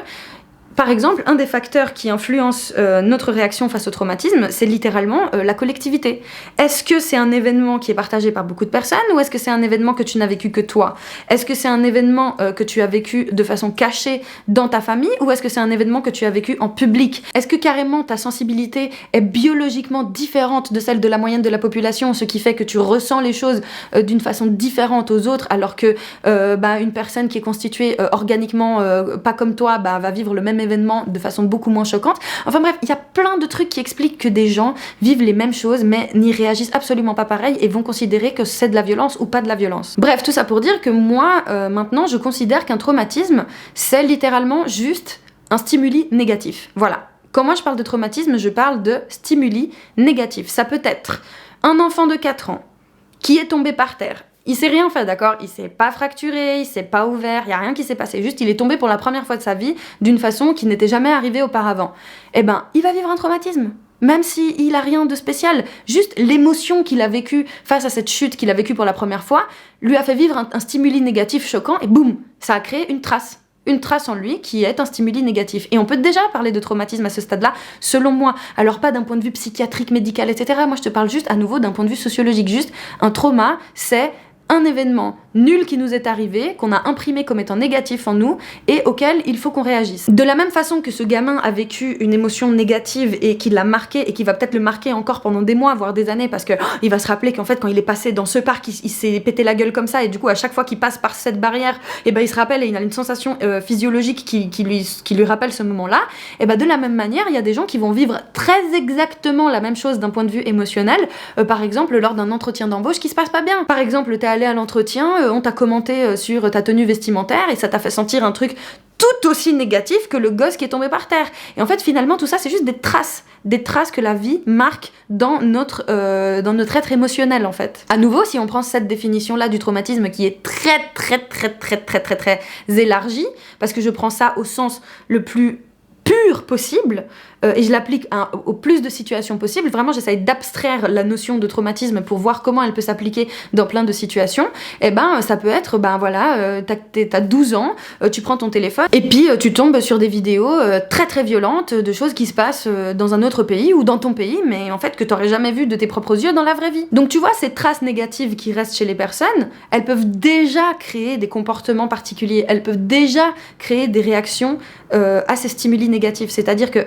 par exemple, un des facteurs qui influence notre réaction face au traumatisme, c'est littéralement la collectivité. Est-ce que c'est un événement qui est partagé par beaucoup de personnes, ou est-ce que c'est un événement que tu n'as vécu que toi? Est-ce que c'est un événement que tu as vécu de façon cachée dans ta famille, ou est-ce que c'est un événement que tu as vécu en public? Est-ce que carrément ta sensibilité est biologiquement différente de celle de la moyenne de la population, ce qui fait que tu ressens les choses d'une façon différente aux autres, alors que une personne qui est constituée organiquement pas comme toi va vivre le même événement de façon beaucoup moins choquante. Enfin bref, il y a plein de trucs qui expliquent que des gens vivent les mêmes choses mais n'y réagissent absolument pas pareil et vont considérer que c'est de la violence ou pas de la violence. Bref, tout ça pour dire que moi, maintenant, je considère qu'un traumatisme, c'est littéralement juste un stimuli négatif. Voilà. Quand moi je parle de traumatisme, je parle de stimuli négatifs. Ça peut être un enfant de 4 ans qui est tombé par terre. Il s'est rien fait, d'accord? Il s'est pas fracturé, il s'est pas ouvert, il y a rien qui s'est passé. Juste, il est tombé pour la première fois de sa vie d'une façon qui n'était jamais arrivée auparavant. Il va vivre un traumatisme. Même s'il a rien de spécial. Juste l'émotion qu'il a vécue face à cette chute qu'il a vécue pour la première fois lui a fait vivre un stimuli négatif choquant et boum, ça a créé une trace. une trace en lui qui est un stimuli négatif. Et on peut déjà parler de traumatisme à ce stade-là, selon moi. Alors pas d'un point de vue psychiatrique, médical, etc. Moi je te parle juste à nouveau d'un point de vue sociologique. Juste un trauma, c'est un événement nul qui nous est arrivé, qu'on a imprimé comme étant négatif en nous et auquel il faut qu'on réagisse. De la même façon que ce gamin a vécu une émotion négative et qui l'a marqué et qui va peut-être le marquer encore pendant des mois, voire des années, parce que il va se rappeler qu'en fait quand il est passé dans ce parc, il s'est pété la gueule comme ça et du coup à chaque fois qu'il passe par cette barrière, et ben il se rappelle et il a une sensation physiologique qui lui rappelle ce moment-là. Et ben de la même manière, il y a des gens qui vont vivre très exactement la même chose d'un point de vue émotionnel, par exemple lors d'un entretien d'embauche qui se passe pas bien. Par exemple, t'es allé à l'entretien, on t'a commenté sur ta tenue vestimentaire et ça t'a fait sentir un truc tout aussi négatif que le gosse qui est tombé par terre. Et en fait, finalement, tout ça, c'est juste des traces que la vie marque dans notre être émotionnel, en fait. À nouveau, si on prend cette définition-là du traumatisme qui est très élargie, parce que je prends ça au sens le plus pur possible, et je l'applique au plus de situations possibles. Vraiment, j'essaye d'abstraire la notion de traumatisme pour voir comment elle peut s'appliquer dans plein de situations. Et ben, ça peut être, t'as 12 ans, tu prends ton téléphone, et puis tu tombes sur des vidéos très violentes de choses qui se passent dans un autre pays ou dans ton pays, mais en fait que t'aurais jamais vu de tes propres yeux dans la vraie vie. Donc tu vois, ces traces négatives qui restent chez les personnes, elles peuvent déjà créer des comportements particuliers, elles peuvent déjà créer des réactions à ces stimuli négatifs. C'est-à-dire que,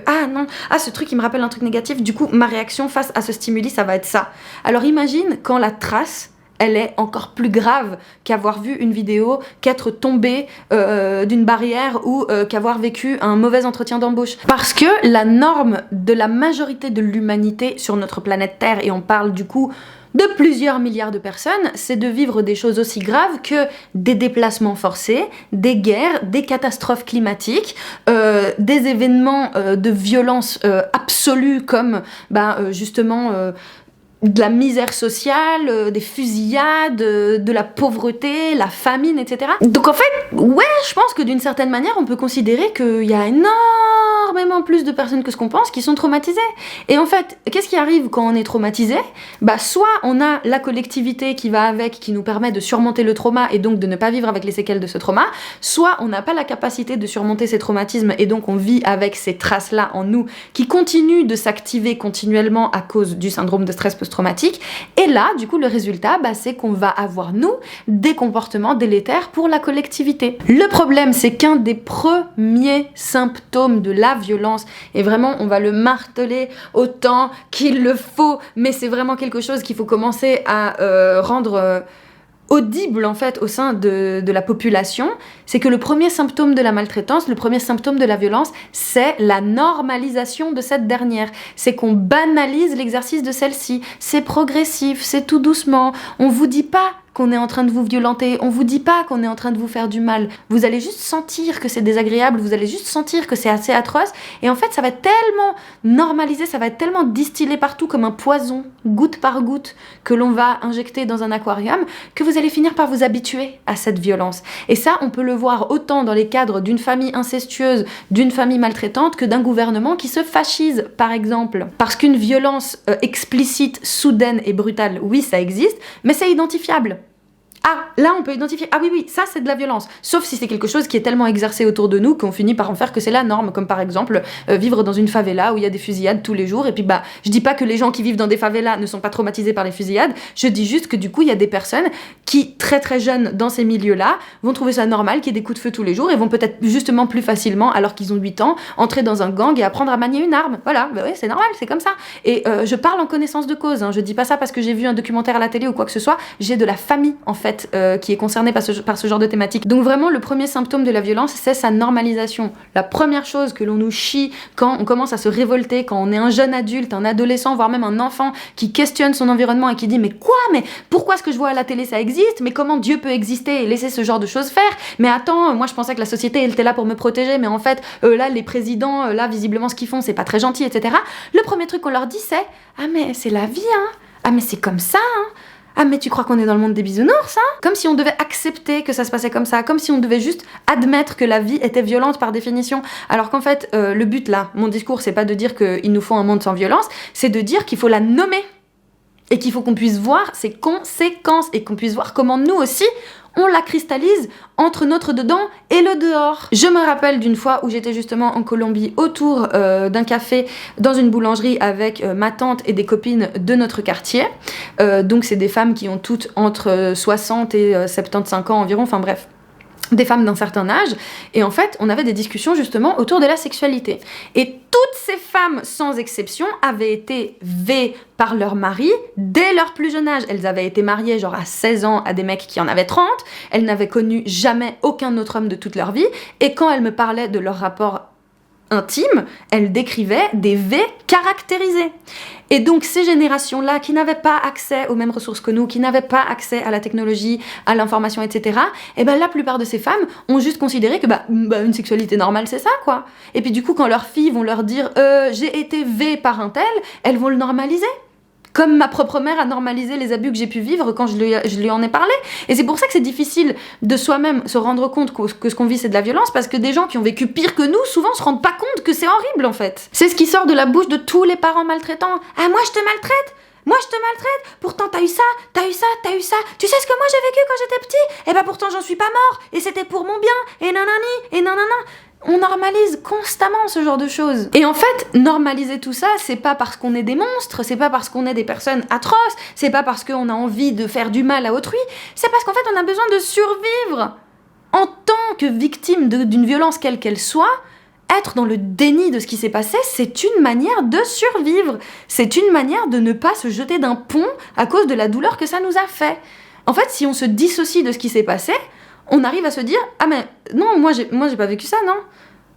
ce truc il me rappelle un truc négatif, du coup ma réaction face à ce stimuli ça va être ça. Alors imagine quand la trace elle est encore plus grave qu'avoir vu une vidéo, qu'être tombé d'une barrière ou qu'avoir vécu un mauvais entretien d'embauche. Parce que la norme de la majorité de l'humanité sur notre planète Terre, et on parle du coup de plusieurs milliards de personnes, c'est de vivre des choses aussi graves que des déplacements forcés, des guerres, des catastrophes climatiques, des événements de violence absolue comme justement de la misère sociale, des fusillades, de la pauvreté, la famine, etc. Donc en fait, ouais, je pense que d'une certaine manière, on peut considérer qu'il y a énormément plus de personnes que ce qu'on pense qui sont traumatisées. Et en fait, qu'est-ce qui arrive quand on est traumatisé ? Soit on a la collectivité qui va avec, qui nous permet de surmonter le trauma et donc de ne pas vivre avec les séquelles de ce trauma, soit on n'a pas la capacité de surmonter ces traumatismes et donc on vit avec ces traces-là en nous qui continuent de s'activer continuellement à cause du syndrome de stress post-traumatique. Et là, du coup, le résultat, c'est qu'on va avoir, nous, des comportements délétères pour la collectivité. Le problème, c'est qu'un des premiers symptômes de la violence, et vraiment, on va le marteler autant qu'il le faut, mais c'est vraiment quelque chose qu'il faut commencer à rendre audible en fait au sein de la population, c'est que le premier symptôme de la maltraitance, le premier symptôme de la violence, c'est la normalisation de cette dernière. C'est qu'on banalise l'exercice de celle-ci. C'est progressif, c'est tout doucement. On vous dit pas qu'on est en train de vous violenter, on vous dit pas qu'on est en train de vous faire du mal. Vous allez juste sentir que c'est désagréable, vous allez juste sentir que c'est assez atroce, et en fait ça va être tellement normalisé, ça va être tellement distillé partout comme un poison, goutte par goutte, que l'on va injecter dans un aquarium, que vous allez finir par vous habituer à cette violence. Et ça, on peut le voir autant dans les cadres d'une famille incestueuse, d'une famille maltraitante, que d'un gouvernement qui se fascise, par exemple. Parce qu'une violence explicite, soudaine et brutale, oui, ça existe, mais c'est identifiable. Ah, là on peut identifier, ah oui, ça c'est de la violence. Sauf si c'est quelque chose qui est tellement exercé autour de nous qu'on finit par en faire que c'est la norme, comme par exemple vivre dans une favela où il y a des fusillades tous les jours, et puis je dis pas que les gens qui vivent dans des favelas ne sont pas traumatisés par les fusillades, je dis juste que du coup il y a des personnes qui, très jeunes dans ces milieux-là, vont trouver ça normal qu'il y ait des coups de feu tous les jours, et vont peut-être justement plus facilement, alors qu'ils ont 8 ans, entrer dans un gang et apprendre à manier une arme. Voilà, oui, c'est normal, c'est comme ça. Et je parle en connaissance de cause, hein. Je dis pas ça parce que j'ai vu un documentaire à la télé ou quoi que ce soit, j'ai de la famille en fait qui est concernée par ce genre de thématique. Donc vraiment, le premier symptôme de la violence, c'est sa normalisation. La première chose que l'on nous chie quand on commence à se révolter, quand on est un jeune adulte, un adolescent, voire même un enfant qui questionne son environnement et qui dit mais pourquoi ce que je vois à la télé ça existe, mais comment Dieu peut exister et laisser ce genre de choses faire, mais attends, moi je pensais que la société elle était là pour me protéger, mais en fait là les présidents, là visiblement ce qu'ils font c'est pas très gentil, etc. Le premier truc qu'on leur dit c'est ah mais c'est la vie, hein, ah mais c'est comme ça, hein. Ah mais tu crois qu'on est dans le monde des bisounours, hein ? Comme si on devait accepter que ça se passait comme ça, comme si on devait juste admettre que la vie était violente par définition. Alors qu'en fait, le but là, mon discours, c'est pas de dire qu'il nous faut un monde sans violence, c'est de dire qu'il faut la nommer. Et qu'il faut qu'on puisse voir ses conséquences, et qu'on puisse voir comment nous aussi, on la cristallise entre notre dedans et le dehors. Je me rappelle d'une fois où j'étais justement en Colombie autour d'un café dans une boulangerie avec ma tante et des copines de notre quartier. Donc c'est des femmes qui ont toutes entre 60 et 75 ans environ, enfin bref. Des femmes d'un certain âge, et en fait, on avait des discussions justement autour de la sexualité. Et toutes ces femmes, sans exception, avaient été V par leur mari dès leur plus jeune âge. Elles avaient été mariées genre à 16 ans à des mecs qui en avaient 30, elles n'avaient connu jamais aucun autre homme de toute leur vie, et quand elles me parlaient de leur rapport intime, elles décrivaient des V caractérisés. Et donc ces générations-là qui n'avaient pas accès aux mêmes ressources que nous, qui n'avaient pas accès à la technologie, à l'information, etc., et ben la plupart de ces femmes ont juste considéré que une sexualité normale c'est ça quoi. Et puis du coup quand leurs filles vont leur dire j'ai été V par un tel, elles vont le normaliser. Comme ma propre mère a normalisé les abus que j'ai pu vivre quand je lui en ai parlé. Et c'est pour ça que c'est difficile de soi-même se rendre compte que ce qu'on vit c'est de la violence, parce que des gens qui ont vécu pire que nous, souvent se rendent pas compte que c'est horrible en fait. C'est ce qui sort de la bouche de tous les parents maltraitants. « Ah moi je te maltraite ! Moi je te maltraite, pourtant t'as eu ça, t'as eu ça, t'as eu ça. Tu sais ce que moi j'ai vécu quand j'étais petit? Et bah pourtant j'en suis pas mort, et c'était pour mon bien, et nanani, et nanana. » On normalise constamment ce genre de choses. Et en fait, normaliser tout ça, c'est pas parce qu'on est des monstres, c'est pas parce qu'on est des personnes atroces, c'est pas parce qu'on a envie de faire du mal à autrui, c'est parce qu'en fait on a besoin de survivre. En tant que victime d'une violence quelle qu'elle soit, être dans le déni de ce qui s'est passé, c'est une manière de survivre. C'est une manière de ne pas se jeter d'un pont à cause de la douleur que ça nous a fait. En fait, si on se dissocie de ce qui s'est passé, on arrive à se dire « Ah mais non, moi j'ai pas vécu ça, non ?»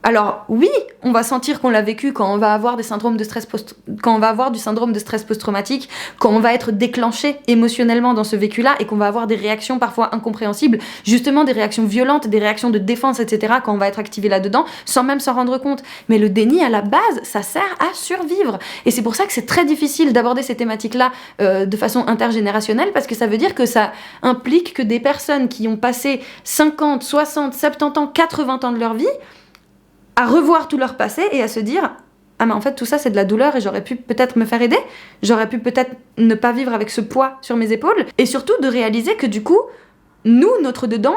Alors oui, on va sentir qu'on l'a vécu quand on va avoir du syndrome de stress post-traumatique, quand on va être déclenché émotionnellement dans ce vécu-là et qu'on va avoir des réactions parfois incompréhensibles, justement des réactions violentes, des réactions de défense, etc., quand on va être activé là-dedans, sans même s'en rendre compte. Mais le déni, à la base, ça sert à survivre. Et c'est pour ça que c'est très difficile d'aborder ces thématiques-là de façon intergénérationnelle, parce que ça veut dire que ça implique que des personnes qui ont passé 50, 60, 70 ans, 80 ans de leur vie, à revoir tout leur passé et à se dire « Ah mais en fait tout ça c'est de la douleur et j'aurais pu peut-être me faire aider, j'aurais pu peut-être ne pas vivre avec ce poids sur mes épaules » et surtout de réaliser que du coup, nous, notre dedans,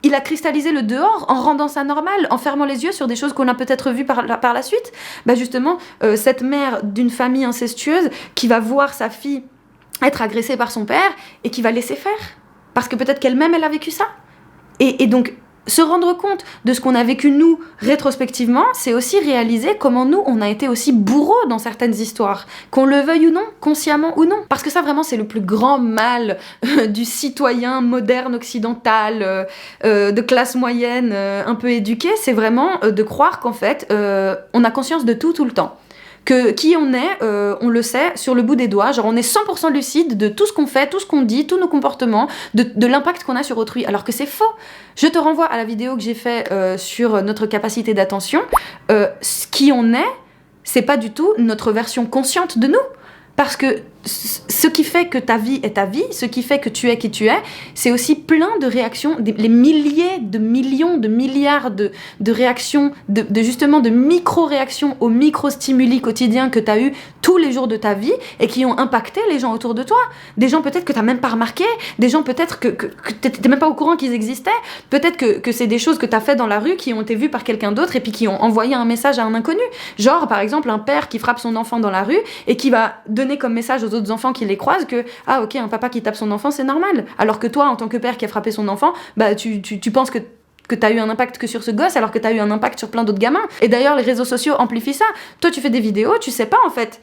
il a cristallisé le dehors en rendant ça normal, en fermant les yeux sur des choses qu'on a peut-être vues par la suite. Justement, cette mère d'une famille incestueuse qui va voir sa fille être agressée par son père et qui va laisser faire. Parce que peut-être qu'elle-même elle a vécu ça. Et donc, se rendre compte de ce qu'on a vécu nous rétrospectivement, c'est aussi réaliser comment nous on a été aussi bourreaux dans certaines histoires, qu'on le veuille ou non, consciemment ou non. Parce que ça vraiment c'est le plus grand mal du citoyen moderne occidental, de classe moyenne, un peu éduqué, c'est vraiment de croire qu'en fait on a conscience de tout le temps. Que qui on est, on le sait sur le bout des doigts, genre on est 100% lucide de tout ce qu'on fait, tout ce qu'on dit, tous nos comportements, de l'impact qu'on a sur autrui, alors que c'est faux. Je te renvoie à la vidéo que j'ai fait sur notre capacité d'attention. Qui on est, c'est pas du tout notre version consciente de nous. Parce que ce qui fait que ta vie est ta vie, ce qui fait que tu es qui tu es, c'est aussi plein de réactions, les milliers de millions de milliards de réactions, justement de micro-réactions aux micro-stimuli quotidiens que tu as eu tous les jours de ta vie et qui ont impacté les gens autour de toi. Des gens peut-être que tu n'as même pas remarqué, des gens peut-être que tu n'étais même pas au courant qu'ils existaient, peut-être que c'est des choses que tu as fait dans la rue qui ont été vues par quelqu'un d'autre et puis qui ont envoyé un message à un inconnu. Genre par exemple un père qui frappe son enfant dans la rue et qui va donner comme message aux autres enfants qui les croisent que ah ok, un papa qui tape son enfant c'est normal, alors que toi en tant que père qui a frappé son enfant, tu penses que t'as eu un impact que sur ce gosse alors que t'as eu un impact sur plein d'autres gamins. Et d'ailleurs les réseaux sociaux amplifient ça. Toi tu fais des vidéos, tu sais pas en fait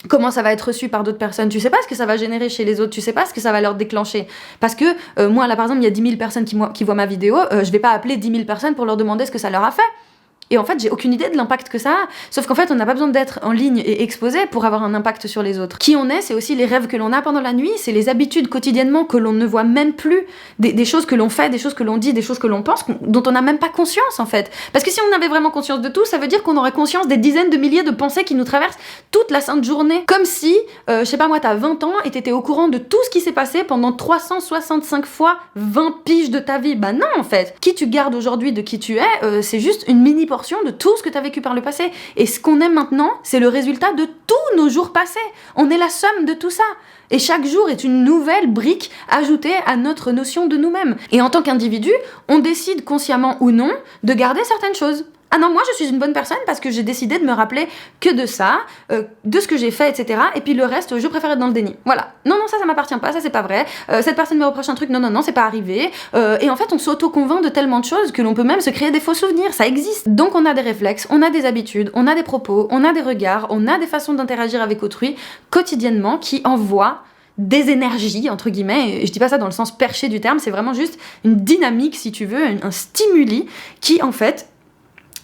comment ça va être reçu par d'autres personnes, tu sais pas ce que ça va générer chez les autres, tu sais pas ce que ça va leur déclencher. Parce que moi là par exemple il y a 10 000 personnes qui voient ma vidéo, je vais pas appeler 10 000 personnes pour leur demander ce que ça leur a fait. Et en fait, j'ai aucune idée de l'impact que ça a. Sauf qu'en fait, on n'a pas besoin d'être en ligne et exposé pour avoir un impact sur les autres. Qui on est, c'est aussi les rêves que l'on a pendant la nuit, c'est les habitudes quotidiennement que l'on ne voit même plus, des choses que l'on fait, des choses que l'on dit, des choses que l'on pense, dont on n'a même pas conscience en fait. Parce que si on avait vraiment conscience de tout, ça veut dire qu'on aurait conscience des dizaines de milliers de pensées qui nous traversent toute la sainte journée. Comme si, je sais pas moi, t'as 20 ans et t'étais au courant de tout ce qui s'est passé pendant 365 fois 20 piges de ta vie. Bah non en fait. Qui tu gardes aujourd'hui de qui tu es, c'est juste une mini portion proportion de tout ce que tu as vécu par le passé. Et ce qu'on est maintenant, c'est le résultat de tous nos jours passés. On est la somme de tout ça. Et chaque jour est une nouvelle brique ajoutée à notre notion de nous-mêmes. Et en tant qu'individu, on décide consciemment ou non de garder certaines choses. Ah non, moi je suis une bonne personne parce que j'ai décidé de me rappeler que de ça, de ce que j'ai fait, etc. Et puis le reste, je préfère être dans le déni. Voilà. Non, ça m'appartient pas, ça c'est pas vrai. Cette personne me reproche un truc, non, c'est pas arrivé. Et en fait, on s'auto-convainc de tellement de choses que l'on peut même se créer des faux souvenirs, ça existe. Donc on a des réflexes, on a des habitudes, on a des propos, on a des regards, on a des façons d'interagir avec autrui quotidiennement qui envoient des énergies, entre guillemets, et je dis pas ça dans le sens perché du terme, c'est vraiment juste une dynamique, si tu veux, un stimuli qui, en fait,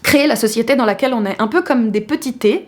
créer la société dans laquelle on est, un peu comme des petits thés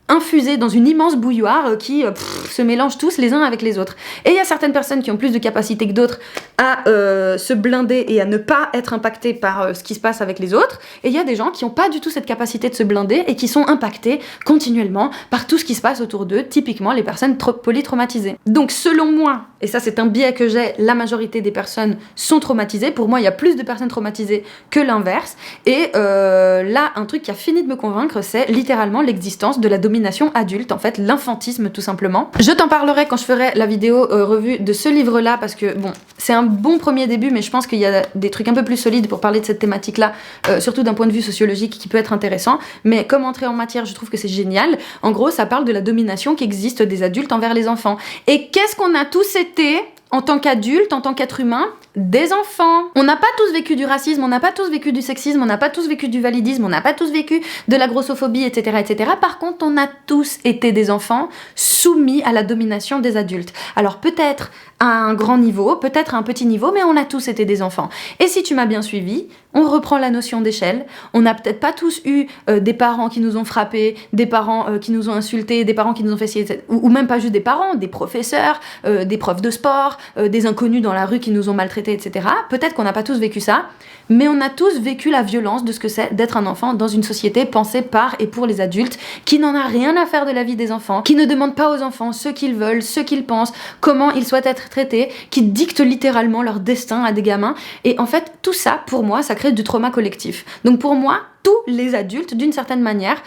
infusés dans une immense bouilloire qui se mélangent tous les uns avec les autres. Et il y a certaines personnes qui ont plus de capacité que d'autres à se blinder et à ne pas être impactées par ce qui se passe avec les autres, et il y a des gens qui n'ont pas du tout cette capacité de se blinder et qui sont impactés continuellement par tout ce qui se passe autour d'eux, typiquement les personnes polytraumatisées. Donc selon moi, et ça c'est un biais que j'ai, la majorité des personnes sont traumatisées. Pour moi il y a plus de personnes traumatisées que l'inverse, et là un truc qui a fini de me convaincre, c'est littéralement l'existence de la domination adulte, en fait l'infantisme tout simplement. Je t'en parlerai quand je ferai la vidéo revue de ce livre là, parce que bon, c'est un bon premier début, mais je pense qu'il y a des trucs un peu plus solides pour parler de cette thématique là, surtout d'un point de vue sociologique qui peut être intéressant, mais comme entrer en matière je trouve que c'est génial. En gros ça parle de la domination qui existe des adultes envers les enfants, et qu'est-ce qu'on a tous été en tant qu'adulte, en tant qu'être humain, des enfants. On n'a pas tous vécu du racisme, on n'a pas tous vécu du sexisme, on n'a pas tous vécu du validisme, on n'a pas tous vécu de la grossophobie, etc., etc. Par contre, on a tous été des enfants soumis à la domination des adultes. Alors peut-être à un grand niveau, peut-être à un petit niveau, mais on a tous été des enfants. Et si tu m'as bien suivi, on reprend la notion d'échelle. On n'a peut-être pas tous eu des parents qui nous ont frappés, des parents qui nous ont insultés, des parents qui nous ont fait ci, ou même pas juste des parents, des professeurs, des profs de sport, des inconnus dans la rue qui nous ont maltraités, etc. Peut-être qu'on n'a pas tous vécu ça, mais on a tous vécu la violence de ce que c'est d'être un enfant dans une société pensée par et pour les adultes, qui n'en a rien à faire de la vie des enfants, qui ne demande pas aux enfants ce qu'ils veulent, ce qu'ils pensent, comment ils souhaitent être traités, qui dictent littéralement leur destin à des gamins. Et en fait, tout ça, pour moi, ça crée du trauma collectif. Donc pour moi, tous les adultes, d'une certaine manière,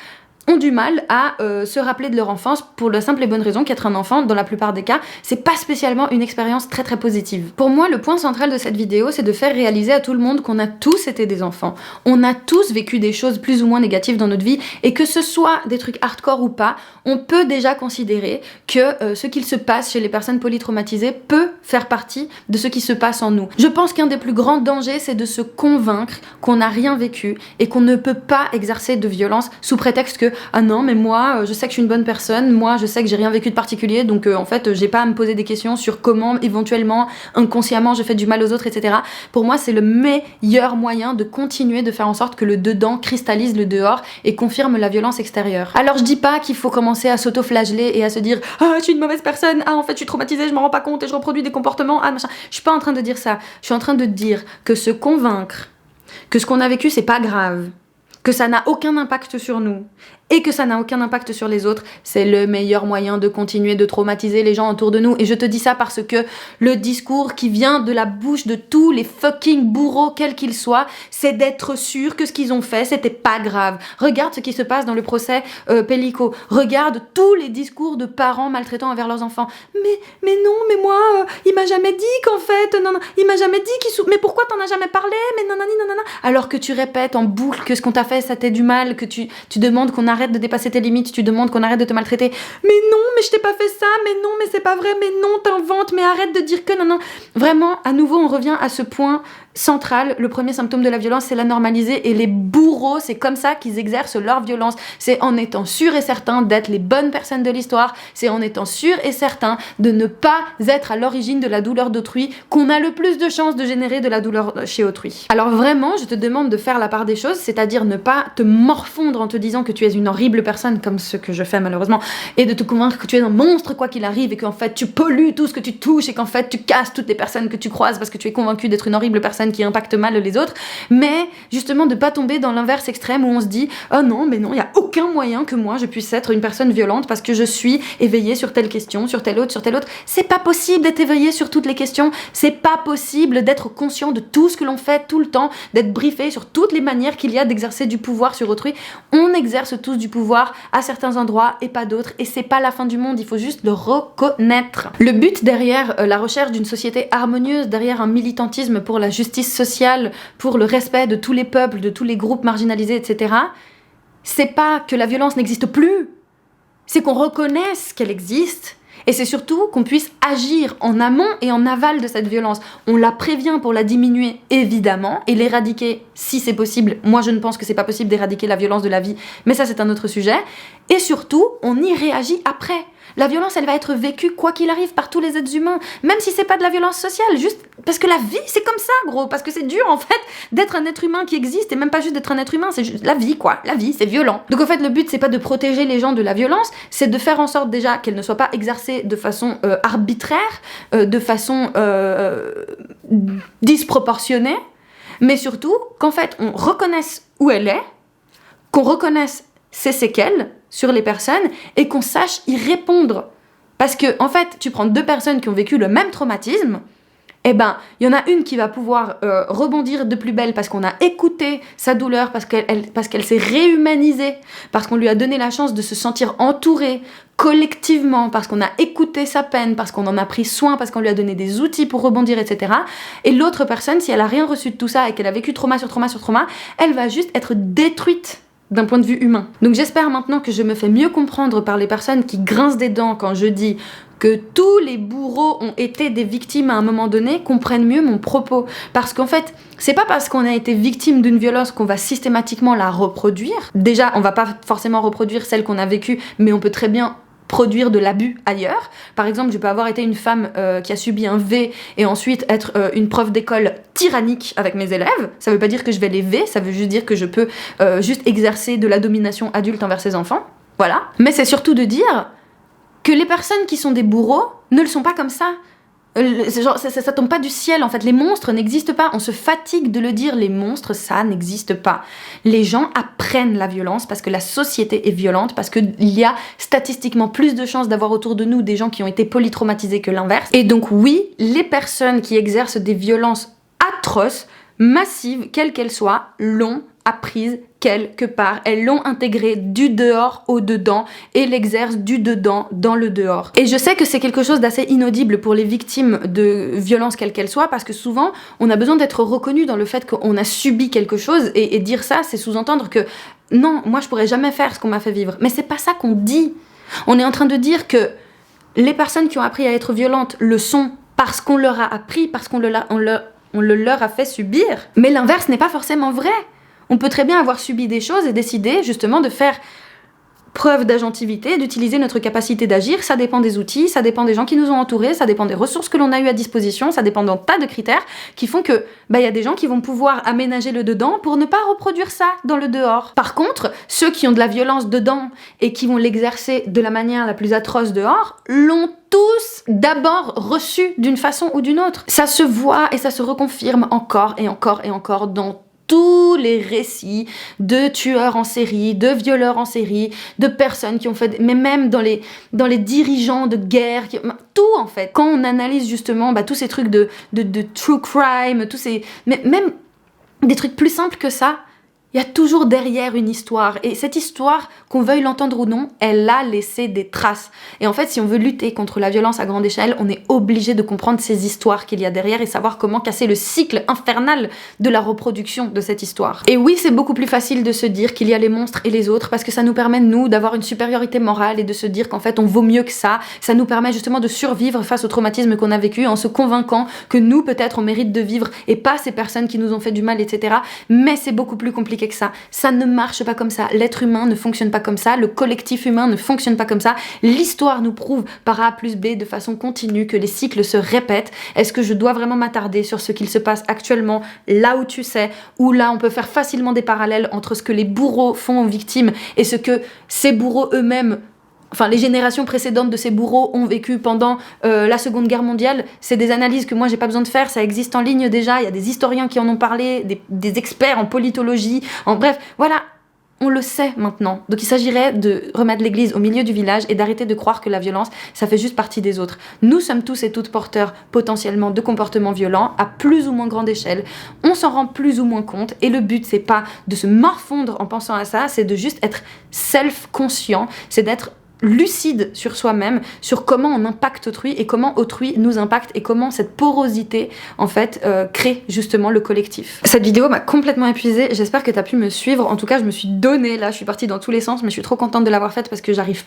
ont du mal à se rappeler de leur enfance, pour la simple et bonne raison qu'être un enfant, dans la plupart des cas, c'est pas spécialement une expérience très très positive. Pour moi, le point central de cette vidéo, c'est de faire réaliser à tout le monde qu'on a tous été des enfants. On a tous vécu des choses plus ou moins négatives dans notre vie, et que ce soit des trucs hardcore ou pas, on peut déjà considérer que ce qu'il se passe chez les personnes polytraumatisées peut faire partie de ce qui se passe en nous. Je pense qu'un des plus grands dangers, c'est de se convaincre qu'on n'a rien vécu et qu'on ne peut pas exercer de violence sous prétexte que ah non mais moi je sais que je suis une bonne personne, moi je sais que j'ai rien vécu de particulier, donc en fait j'ai pas à me poser des questions sur comment éventuellement inconsciemment je fais du mal aux autres, etc. Pour moi c'est le meilleur moyen de continuer de faire en sorte que le dedans cristallise le dehors et confirme la violence extérieure. Alors je dis pas qu'il faut commencer à s'auto-flageller et à se dire ah je suis une mauvaise personne, ah en fait je suis traumatisée, je m'en rends pas compte et je reproduis des comportements, ah machin. Je suis pas en train de dire ça, je suis en train de dire que se convaincre que ce qu'on a vécu c'est pas grave, que ça n'a aucun impact sur nous et que ça n'a aucun impact sur les autres, c'est le meilleur moyen de continuer de traumatiser les gens autour de nous. Et je te dis ça parce que le discours qui vient de la bouche de tous les fucking bourreaux, quels qu'ils soient, c'est d'être sûr que ce qu'ils ont fait, c'était pas grave. Regarde ce qui se passe dans le procès Pellico. Regarde tous les discours de parents maltraitants envers leurs enfants. Mais non, mais moi, il m'a jamais dit qu'en fait, non, il m'a jamais dit qu'il mais pourquoi t'en as jamais parlé? Mais nanani, nanana. Alors que tu répètes en boucle que ce qu'on t'a fait, ça t'est du mal, que tu demandes qu'on arrête de dépasser tes limites, tu demandes qu'on arrête de te maltraiter. Mais non, mais je t'ai pas fait ça, mais non, mais c'est pas vrai, mais non, t'inventes, mais arrête de dire que non, non. Vraiment, à nouveau, on revient à ce point central. Le premier symptôme de la violence, c'est la normaliser, et les bourreaux, c'est comme ça qu'ils exercent leur violence. C'est en étant sûr et certain d'être les bonnes personnes de l'histoire, c'est en étant sûr et certain de ne pas être à l'origine de la douleur d'autrui qu'on a le plus de chances de générer de la douleur chez autrui. Alors vraiment, je te demande de faire la part des choses, c'est-à-dire ne pas te morfondre en te disant que tu es une horrible personne, comme ce que je fais malheureusement, et de te convaincre que tu es un monstre quoi qu'il arrive, et qu'en fait tu pollues tout ce que tu touches, et qu'en fait tu casses toutes les personnes que tu croises parce que tu es convaincu d'être une horrible personne qui impacte mal les autres, mais justement de pas tomber dans l'inverse extrême où on se dit « Oh non, mais non, il y a aucun moyen que moi je puisse être une personne violente parce que je suis éveillée sur telle question, sur telle autre, sur telle autre. » C'est pas possible d'être éveillé sur toutes les questions, c'est pas possible d'être conscient de tout ce que l'on fait tout le temps, d'être briefé sur toutes les manières qu'il y a d'exercer du pouvoir sur autrui. On exerce tous du pouvoir à certains endroits et pas d'autres, et c'est pas la fin du monde, il faut juste le reconnaître. Le but derrière la recherche d'une société harmonieuse, derrière un militantisme pour la justice sociale, pour le respect de tous les peuples, de tous les groupes marginalisés, etc., c'est pas que la violence n'existe plus, c'est qu'on reconnaisse qu'elle existe. Et c'est surtout qu'on puisse agir en amont et en aval de cette violence. On la prévient pour la diminuer, évidemment, et l'éradiquer si c'est possible. Moi, je ne pense que c'est pas possible d'éradiquer la violence de la vie, mais ça, c'est un autre sujet. Et surtout, on y réagit après. La violence, elle va être vécue quoi qu'il arrive par tous les êtres humains, même si c'est pas de la violence sociale, juste parce que la vie, c'est comme ça, gros, parce que c'est dur, en fait, d'être un être humain qui existe, et même pas juste d'être un être humain, c'est juste la vie, quoi. La vie, c'est violent. Donc, en fait, le but, c'est pas de protéger les gens de la violence, c'est de faire en sorte, déjà, qu'elle ne soit pas exercée de façon arbitraire, de façon disproportionnée, mais surtout, qu'en fait, on reconnaisse où elle est, qu'on reconnaisse ses séquelles sur les personnes et qu'on sache y répondre. Parce que, en fait, tu prends deux personnes qui ont vécu le même traumatisme, eh ben, il y en a une qui va pouvoir rebondir de plus belle parce qu'on a écouté sa douleur, parce qu'elle s'est réhumanisée, parce qu'on lui a donné la chance de se sentir entourée collectivement, parce qu'on a écouté sa peine, parce qu'on en a pris soin, parce qu'on lui a donné des outils pour rebondir, etc. Et l'autre personne, si elle a rien reçu de tout ça et qu'elle a vécu trauma sur trauma sur trauma, elle va juste être détruite d'un point de vue humain. Donc j'espère maintenant que je me fais mieux comprendre par les personnes qui grincent des dents quand je dis que tous les bourreaux ont été des victimes à un moment donné, comprennent mieux mon propos. Parce qu'en fait, c'est pas parce qu'on a été victime d'une violence qu'on va systématiquement la reproduire. Déjà, on va pas forcément reproduire celle qu'on a vécue, mais on peut très bien produire de l'abus ailleurs. Par exemple, je peux avoir été une femme qui a subi un V et ensuite être une prof d'école tyrannique avec mes élèves. Ça veut pas dire que je vais les V, ça veut juste dire que je peux juste exercer de la domination adulte envers ses enfants. Voilà. Mais c'est surtout de dire que les personnes qui sont des bourreaux ne le sont pas comme ça. Ça tombe pas du ciel, en fait. Les monstres n'existent pas. On se fatigue de le dire. Les monstres, ça n'existe pas. Les gens apprennent la violence parce que la société est violente, parce qu'il y a statistiquement plus de chances d'avoir autour de nous des gens qui ont été polytraumatisés que l'inverse. Et donc oui, les personnes qui exercent des violences atroces, massives, quelles qu'elles soient, l'ont apprise quelque part. Elles l'ont intégré du dehors au dedans et l'exercent du dedans dans le dehors. Et je sais que c'est quelque chose d'assez inaudible pour les victimes de violences quelles qu'elles soient, parce que souvent on a besoin d'être reconnu dans le fait qu'on a subi quelque chose, et dire ça, c'est sous-entendre que non, moi je pourrais jamais faire ce qu'on m'a fait vivre. Mais c'est pas ça qu'on dit. On est en train de dire que les personnes qui ont appris à être violentes le sont parce qu'on leur a appris, parce qu'on le leur a fait subir. Mais l'inverse n'est pas forcément vrai. On peut très bien avoir subi des choses et décider justement de faire preuve d'agentivité, d'utiliser notre capacité d'agir. Ça dépend des outils, ça dépend des gens qui nous ont entourés, ça dépend des ressources que l'on a eues à disposition, ça dépend d'un tas de critères qui font que y a des gens qui vont pouvoir aménager le dedans pour ne pas reproduire ça dans le dehors. Par contre, ceux qui ont de la violence dedans et qui vont l'exercer de la manière la plus atroce dehors, l'ont tous d'abord reçu d'une façon ou d'une autre. Ça se voit et ça se reconfirme encore et encore et encore dans tous les récits de tueurs en série, de violeurs en série, de personnes qui ont fait... Mais même dans les dirigeants de guerre, tout en fait. Quand on analyse justement tous ces trucs de true crime, tous ces... Mais même des trucs plus simples que ça, il y a toujours derrière une histoire. Et cette histoire, qu'on veuille l'entendre ou non, elle a laissé des traces. Et en fait, si on veut lutter contre la violence à grande échelle, on est obligé de comprendre ces histoires qu'il y a derrière et savoir comment casser le cycle infernal de la reproduction de cette histoire. Et oui, c'est beaucoup plus facile de se dire qu'il y a les monstres et les autres, parce que ça nous permet, nous, d'avoir une supériorité morale et de se dire qu'en fait, on vaut mieux que ça. Ça nous permet justement de survivre face au traumatisme qu'on a vécu en se convainquant que nous, peut-être, on mérite de vivre et pas ces personnes qui nous ont fait du mal, etc. Mais c'est beaucoup plus compliqué compliqué que ça. Ça ne marche pas comme ça. L'être humain ne fonctionne pas comme ça. Le collectif humain ne fonctionne pas comme ça. L'histoire nous prouve par A plus B de façon continue que les cycles se répètent. Est-ce que je dois vraiment m'attarder sur ce qu'il se passe actuellement, là où tu sais, où là on peut faire facilement des parallèles entre ce que les bourreaux font aux victimes et ce que ces bourreaux eux-mêmes, enfin les générations précédentes de ces bourreaux ont vécu pendant la Seconde Guerre mondiale. C'est des analyses que moi j'ai pas besoin de faire, ça existe en ligne déjà, il y a des historiens qui en ont parlé, des experts en politologie, en bref, voilà. On le sait maintenant. Donc il s'agirait de remettre l'église au milieu du village et d'arrêter de croire que la violence, ça fait juste partie des autres. Nous sommes tous et toutes porteurs potentiellement de comportements violents à plus ou moins grande échelle. On s'en rend plus ou moins compte et le but c'est pas de se morfondre en pensant à ça, c'est de juste être self-conscient, c'est d'être lucide sur soi-même, sur comment on impacte autrui et comment autrui nous impacte et comment cette porosité en fait crée justement le collectif. Cette vidéo m'a complètement épuisée, j'espère que t'as pu me suivre, en tout cas je me suis donnée là, je suis partie dans tous les sens mais je suis trop contente de l'avoir faite parce que j'arrive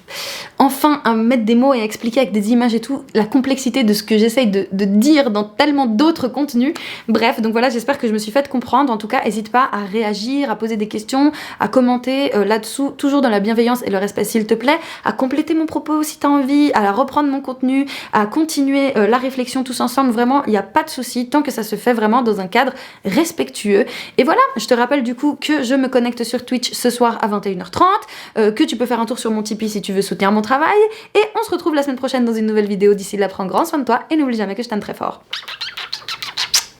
enfin à mettre des mots et à expliquer avec des images et tout la complexité de ce que j'essaye de dire dans tellement d'autres contenus. Bref, donc voilà, j'espère que je me suis faite comprendre, en tout cas n'hésite pas à réagir, à poser des questions, à commenter là-dessous, toujours dans la bienveillance et le respect s'il te plaît, à compléter mon propos si t'as envie, à reprendre mon contenu, à continuer la réflexion tous ensemble, vraiment, il n'y a pas de souci tant que ça se fait vraiment dans un cadre respectueux. Et voilà, je te rappelle du coup que je me connecte sur Twitch ce soir à 21h30, que tu peux faire un tour sur mon Tipeee si tu veux soutenir mon travail, et on se retrouve la semaine prochaine dans une nouvelle vidéo. D'ici là, prends grand soin de toi et n'oublie jamais que je t'aime très fort.